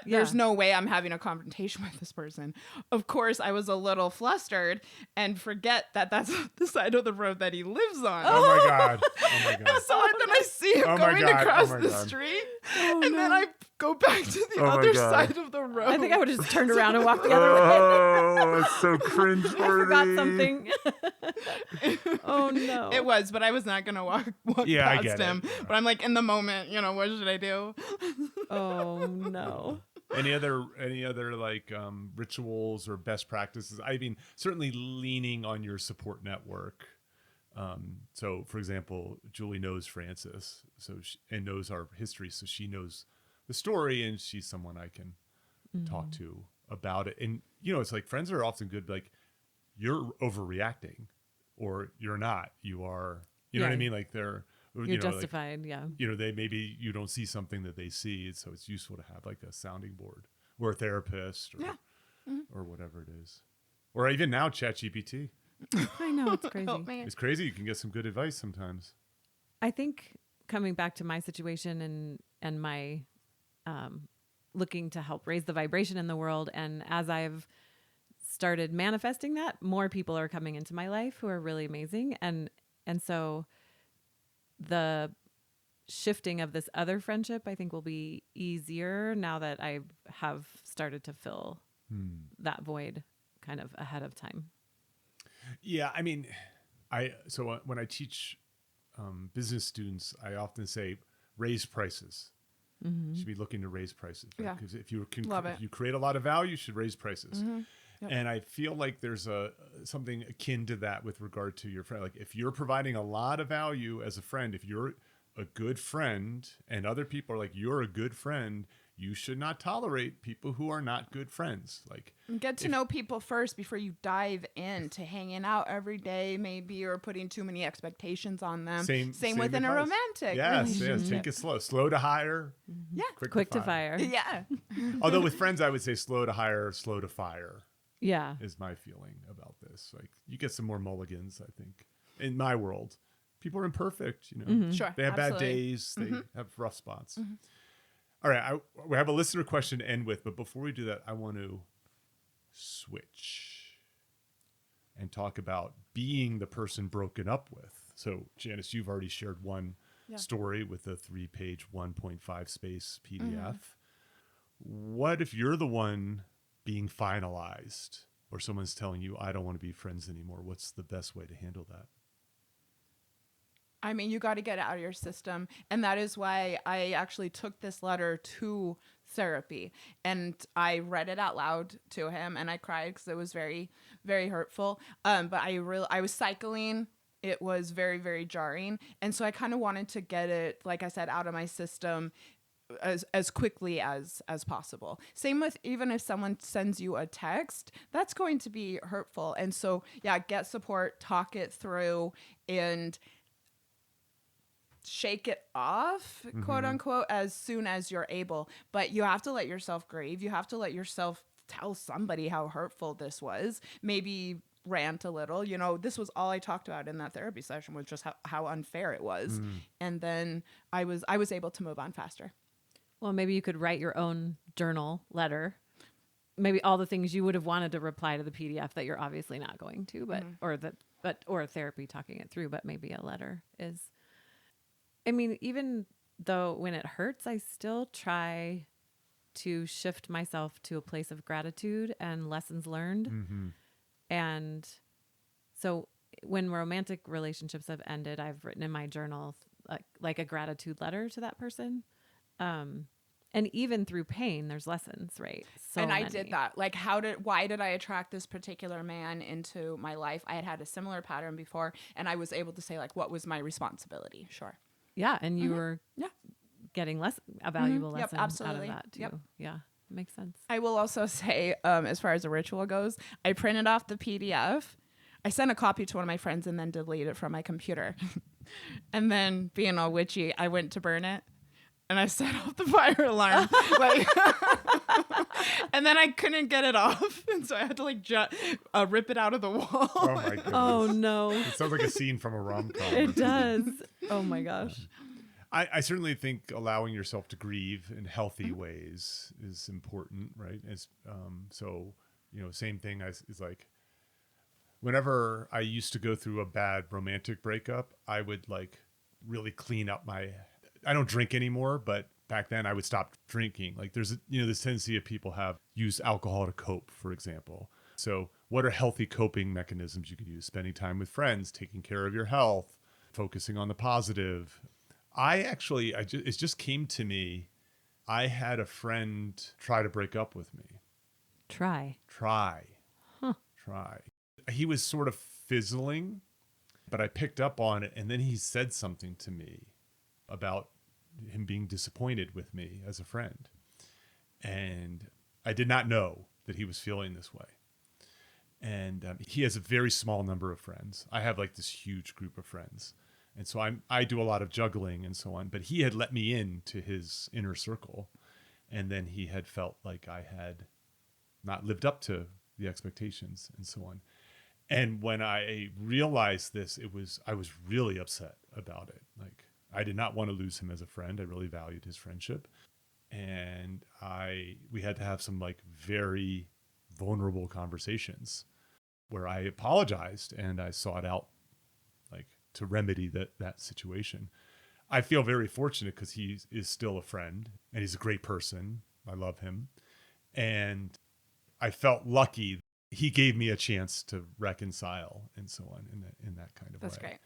there's no way I'm having a confrontation with this person. Of course, I was a little flustered and forget that that's the side of the road that he lives on. Oh my God. Oh my God. So then I see him going across the street, and then I go back to the other side of the road. I think I would have just turned around and walked the other way. Oh, it's so cringe. I forgot something. Oh no. It was, but I was not gonna walk Yeah, I past get him. it. Yeah. But I'm like in the moment, what should I do? Oh no. Any other like rituals or best practices? I mean, certainly leaning on your support network. So, for example, Julie knows Francis, and knows our history, so she knows the story, and she's someone I can talk to about it. And it's like friends are often good. Like you're overreacting, or you're not. You are. You know what I mean? Like they're. You're justified. Like, they maybe you don't see something that they see, so it's useful to have like a sounding board or a therapist or whatever it is, or even now ChatGPT. I know, it's crazy. It's crazy. You can get some good advice sometimes. I think coming back to my situation and my looking to help raise the vibration in the world, and as I've started manifesting that, more people are coming into my life who are really amazing, and so the shifting of this other friendship I think will be easier now that I have started to fill that void kind of ahead of time. Yeah, I mean, when I teach business students, I often say raise prices. You should be looking to raise prices, right? Because if you create a lot of value, you should raise prices. Yep. And I feel like there's something akin to that with regard to your friend. Like if you're providing a lot of value as a friend, if you're a good friend and other people are like, you're a good friend, you should not tolerate people who are not good friends. Like get to know people first before you dive into hanging out every day, maybe, or putting too many expectations on them. Same within a romantic relationship. Yes, take it slow. Slow to hire. Yeah. Quick to fire. Yeah. Although with friends, I would say slow to hire, slow to fire. Yeah. Is my feeling about this. Like you get some more mulligans, I think. In my world, people are imperfect, Sure. They have bad days, they have rough spots. All right, we have a listener question to end with, but before we do that, I want to switch and talk about being the person broken up with. So, Janice, you've already shared one story with a 3-page, 1.5 space PDF. What if you're the one being finalized, or someone's telling you, I don't want to be friends anymore? What's the best way to handle that? I mean, you got to get it out of your system. And that is why I actually took this letter to therapy and I read it out loud to him and I cried because it was very, very hurtful. But I was cycling. It was very, very jarring. And so I kind of wanted to get it, like I said, out of my system as quickly as possible. Same with even if someone sends you a text, that's going to be hurtful. And so yeah, get support, talk it through, and shake it off, quote unquote, as soon as you're able. But you have to let yourself grieve. You have to let yourself tell somebody how hurtful this was. Maybe rant a little. You know, this was all I talked about in that therapy session, was just how unfair it was. And then I was able to move on faster. Well, maybe you could write your own journal letter. Maybe all the things you would have wanted to reply to the PDF that you're obviously not going to, but or therapy talking it through, but maybe a letter is. I mean, even though when it hurts, I still try to shift myself to a place of gratitude and lessons learned. And so when romantic relationships have ended, I've written in my journal like a gratitude letter to that person. And even through pain, there's lessons, right? So and I many. did that. Like, why did I attract this particular man into my life? I had a similar pattern before, and I was able to say, like, what was my responsibility? Sure. Yeah, and you were getting a valuable Yep, lesson out of absolutely. that too. Yep. Yeah, makes sense. I will also say, as far as the ritual goes, I printed off the PDF. I sent a copy to one of my friends and then deleted it from my computer. And then, being all witchy, I went to burn it. And I set off the fire alarm, like, and then I couldn't get it off, and so I had to like rip it out of the wall. Oh my goodness. Oh no, It sounds like a scene from a rom-com. it does. Oh my gosh. I certainly think allowing yourself to grieve in healthy ways is important, right? So, you know, same thing is like, whenever I used to go through a bad romantic breakup, I would like really clean up I don't drink anymore, but back then I would stop drinking. Like there's, this tendency of people use alcohol to cope, for example. So what are healthy coping mechanisms you can use? Spending time with friends, taking care of your health, focusing on the positive. It just came to me. I had a friend try to break up with me. Try. Huh. Try. He was sort of fizzling, but I picked up on it. And then he said something to me about him being disappointed with me as a friend. And I did not know that he was feeling this way. And he has a very small number of friends. I have like this huge group of friends. And so I do a lot of juggling and so on, but he had let me into his inner circle. And then he had felt like I had not lived up to the expectations and so on. And when I realized this, I was really upset about it. Like, I did not want to lose him as a friend. I really valued his friendship. And we had to have some like very vulnerable conversations where I apologized and I sought out like to remedy that situation. I feel very fortunate because he is still a friend and he's a great person. I love him. And I felt lucky. He gave me a chance to reconcile and so on in that kind of way. That's great.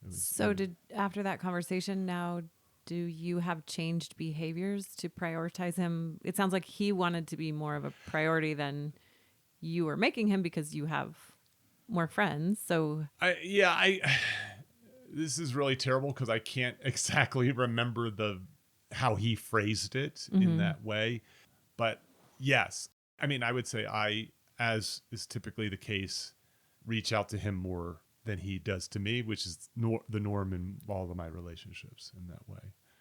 So after that conversation now, do you have changed behaviors to prioritize him? It sounds like he wanted to be more of a priority than you were making him because you have more friends. So this is really terrible because I can't exactly remember how he phrased it in that way. But yes, I mean, I would say as is typically the case, reach out to him more than he does to me, which is the norm in all of my relationships in that way.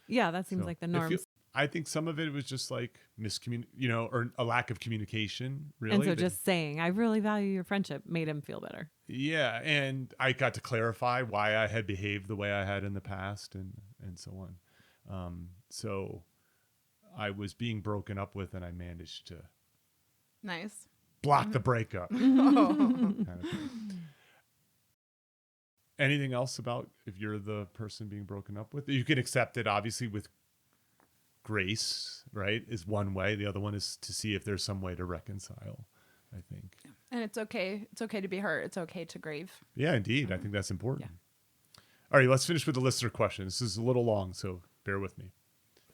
Yeah, that seems like the norm. I think some of it was just like or a lack of communication, really. And so just saying, I really value your friendship made him feel better. Yeah, and I got to clarify why I had behaved the way I had in the past and so on. So I was being broken up with and I managed to Nice. block the breakup. Oh. Kind of thing. Anything else about if you're the person being broken up with? You can accept it, obviously, with grace, right, is one way. The other one is to see if there's some way to reconcile, I think. And it's okay. It's okay to be hurt. It's okay to grieve. Yeah, indeed. I think that's important. Yeah. All right, let's finish with the listener question. This is a little long, so bear with me.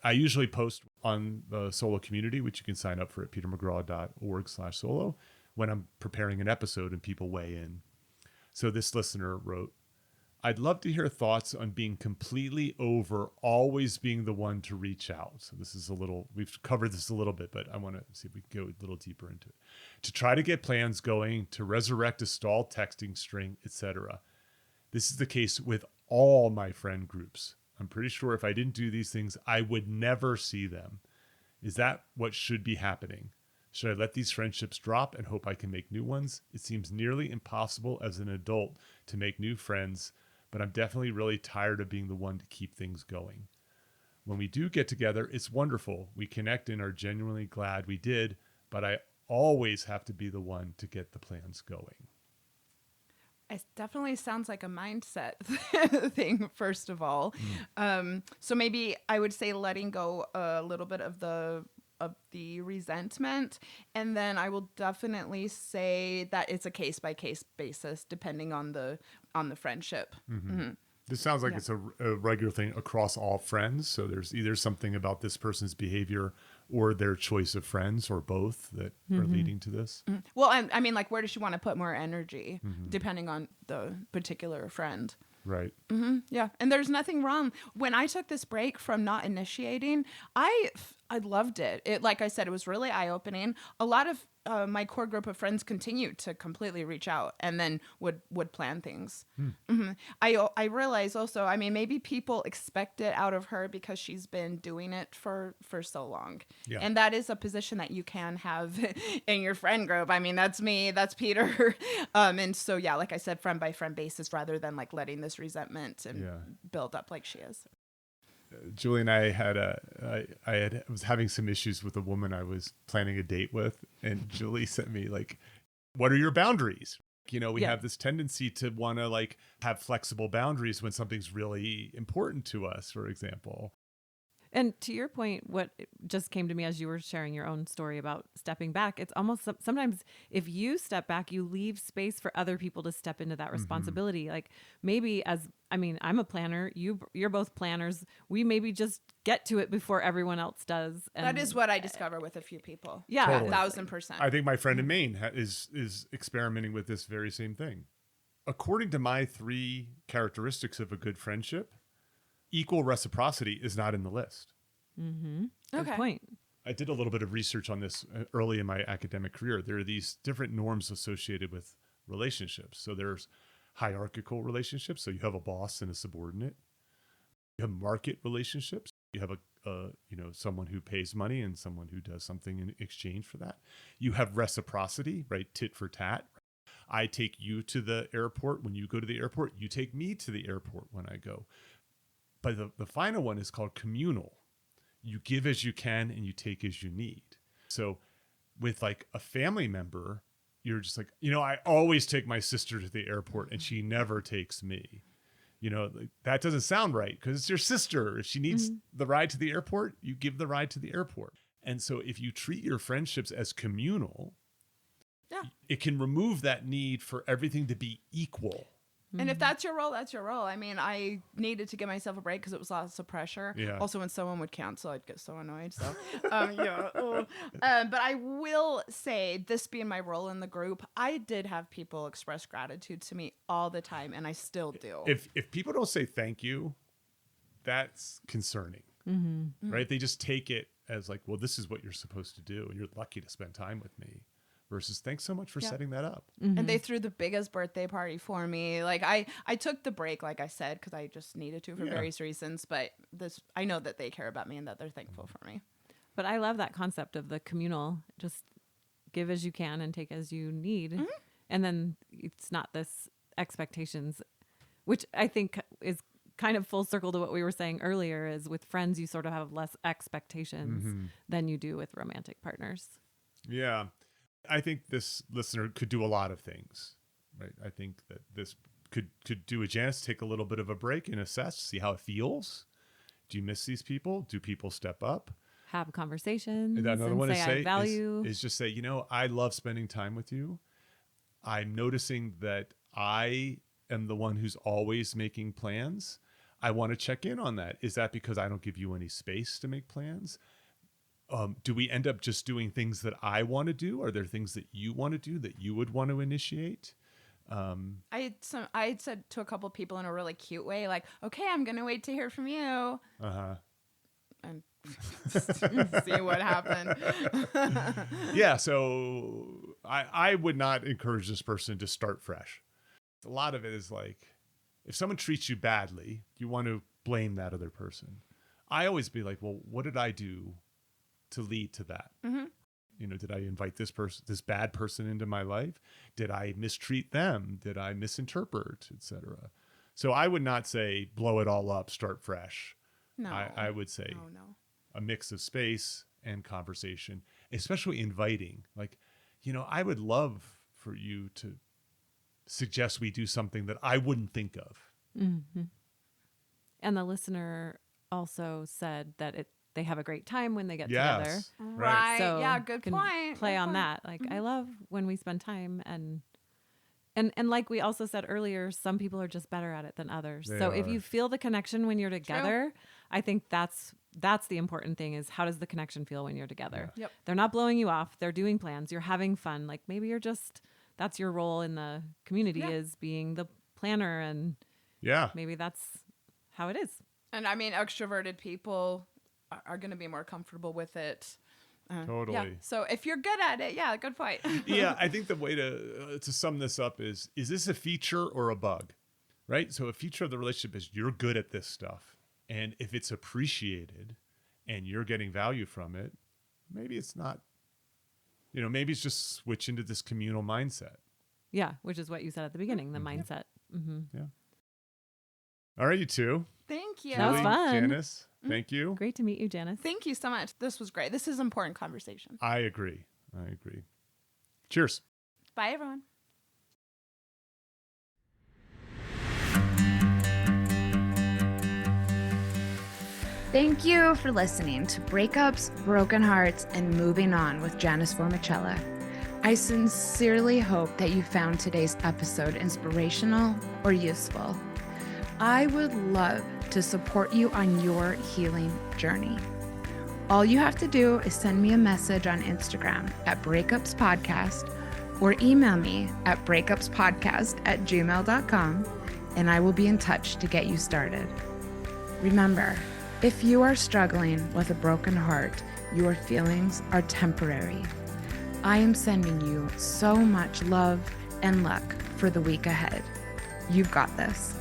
I usually post on the solo community, which you can sign up for at petermcgraw.org/solo when I'm preparing an episode and people weigh in. So this listener wrote, I'd love to hear thoughts on being completely over always being the one to reach out. So this is we've covered this a little bit, but I want to see if we can go a little deeper into it. To try to get plans going, to resurrect a stalled texting string, etc. This is the case with all my friend groups. I'm pretty sure if I didn't do these things, I would never see them. Is that what should be happening? Should I let these friendships drop and hope I can make new ones? It seems nearly impossible as an adult to make new friends, but I'm definitely really tired of being the one to keep things going. When we do get together, it's wonderful. We connect and are genuinely glad we did, but I always have to be the one to get the plans going. It definitely sounds like a mindset thing, first of all. So maybe I would say letting go a little bit of the resentment, and then I will definitely say that it's a case by case basis depending on the friendship. This sounds like it's a regular thing across all friends. So there's either something about this person's behavior or their choice of friends or both that are leading to this. Well, I mean, like, where does she want to put more energy depending on the particular friend? Right. Yeah. And there's nothing wrong. When I took this break from not initiating, I loved it. It, like I said, it was really eye-opening. A lot of my core group of friends continued to completely reach out and then would plan things. I realize also, I mean, maybe people expect it out of her because she's been doing it for so long. Yeah. And that is a position that you can have in your friend group. I mean, that's me, that's Peter. And so, yeah, like I said, friend by friend basis rather than like letting this resentment and build up like she is. Julie and I was having some issues with a woman I was planning a date with, and Julie sent me like, what are your boundaries? You know, we have this tendency to want to like have flexible boundaries when something's really important to us, for example. And to your point, what just came to me as you were sharing your own story about stepping back, it's almost sometimes if you step back, you leave space for other people to step into that responsibility. Like maybe I'm a planner, you're both planners. We maybe just get to it before everyone else does. And that is what I discover with a few people. Yeah, Totally. 1,000%. I think my friend in Maine is experimenting with this very same thing. According to my 3 characteristics of a good friendship, equal reciprocity is not in the list. Good point. I did a little bit of research on this early in my academic career. There are these different norms associated with relationships. So there's hierarchical relationships. So you have a boss and a subordinate. You have market relationships. You have someone who pays money and someone who does something in exchange for that. You have reciprocity, right? Tit for tat. I take you to the airport. When you go to the airport, you take me to the airport when I go. But the final one is called communal. You give as you can and you take as you need. So with like a family member, you're just like, I always take my sister to the airport and she never takes me. That doesn't sound right because it's your sister. If she needs the ride to the airport, you give the ride to the airport. And so if you treat your friendships as communal, it can remove that need for everything to be equal. And if that's your role, that's your role. I mean, I needed to give myself a break because it was lots of pressure. Yeah. Also, when someone would cancel, I'd get so annoyed. So, but I will say, this being my role in the group, I did have people express gratitude to me all the time, and I still do. If people don't say thank you, that's concerning, right? They just take it as like, well, this is what you're supposed to do, and you're lucky to spend time with me. Versus thanks so much for setting that up. And they threw the biggest birthday party for me. Like I took the break, like I said, because I just needed to for various reasons. But I know that they care about me and that they're thankful for me. But I love that concept of the communal, just give as you can and take as you need. And then it's not this expectations, which I think is kind of full circle to what we were saying earlier, is with friends, you sort of have less expectations than you do with romantic partners. Yeah. I think this listener could do a lot of things, right? I think that this could do a Janice, take a little bit of a break and assess, see how it feels. Do you miss these people? Do people step up? Have conversations And another and one say, I value. is just say, I love spending time with you. I'm noticing that I am the one who's always making plans. I want to check in on that. Is that because I don't give you any space to make plans? Do we end up just doing things that I want to do? Are there things that you want to do that you would want to initiate? I had said to a couple people in a really cute way, like, okay, I'm going to wait to hear from you. And see what happened. Yeah. So I would not encourage this person to start fresh. A lot of it is like, if someone treats you badly, you want to blame that other person. I always be like, well, what did I do to lead to that? Mm-hmm. You know, did I invite this bad person into my life? Did I mistreat them? Did I misinterpret, etc.? So I would not say blow it all up, start fresh. No. I would say no. a mix of space and conversation, especially inviting. Like, you know, I would love for you to suggest we do something that I wouldn't think of. Mm-hmm. And the listener also said that they have a great time when they get together. Right. So yeah, good can point. Play good on point. that. Like, I love when we spend time and like we also said earlier, some people are just better at it than others. They so if are. you feel the connection when you're together, I think that's the important thing, is how does the connection feel when you're together? Yep. They're not blowing you off. They're doing plans. You're having fun. Like, maybe you're just, that's your role in the community, is being the planner, and maybe that's how it is. And I mean, extroverted people are going to be more comfortable with it. Totally. Yeah. So if you're good at it, good point. Yeah, I think the way to sum this up is this a feature or a bug, right? So a feature of the relationship is you're good at this stuff. And if it's appreciated and you're getting value from it, maybe it's not, you know, maybe it's just switch into this communal mindset. Yeah, which is what you said at the beginning, the mindset. Mm-hmm. Yeah. All right, you two. Thank you. That was fun. Janice, thank you. Great to meet you, Janice. Thank you so much. This was great. This is important conversation. I agree. Cheers. Bye, everyone. Thank you for listening to Breakups, Broken Hearts, and Moving On with Janice Formichella. I sincerely hope that you found today's episode inspirational or useful. I would love to support you on your healing journey. All you have to do is send me a message on Instagram at Breakups Podcast or email me at breakupspodcast@gmail.com, and I will be in touch to get you started. Remember, if you are struggling with a broken heart, your feelings are temporary. I am sending you so much love and luck for the week ahead. You've got this.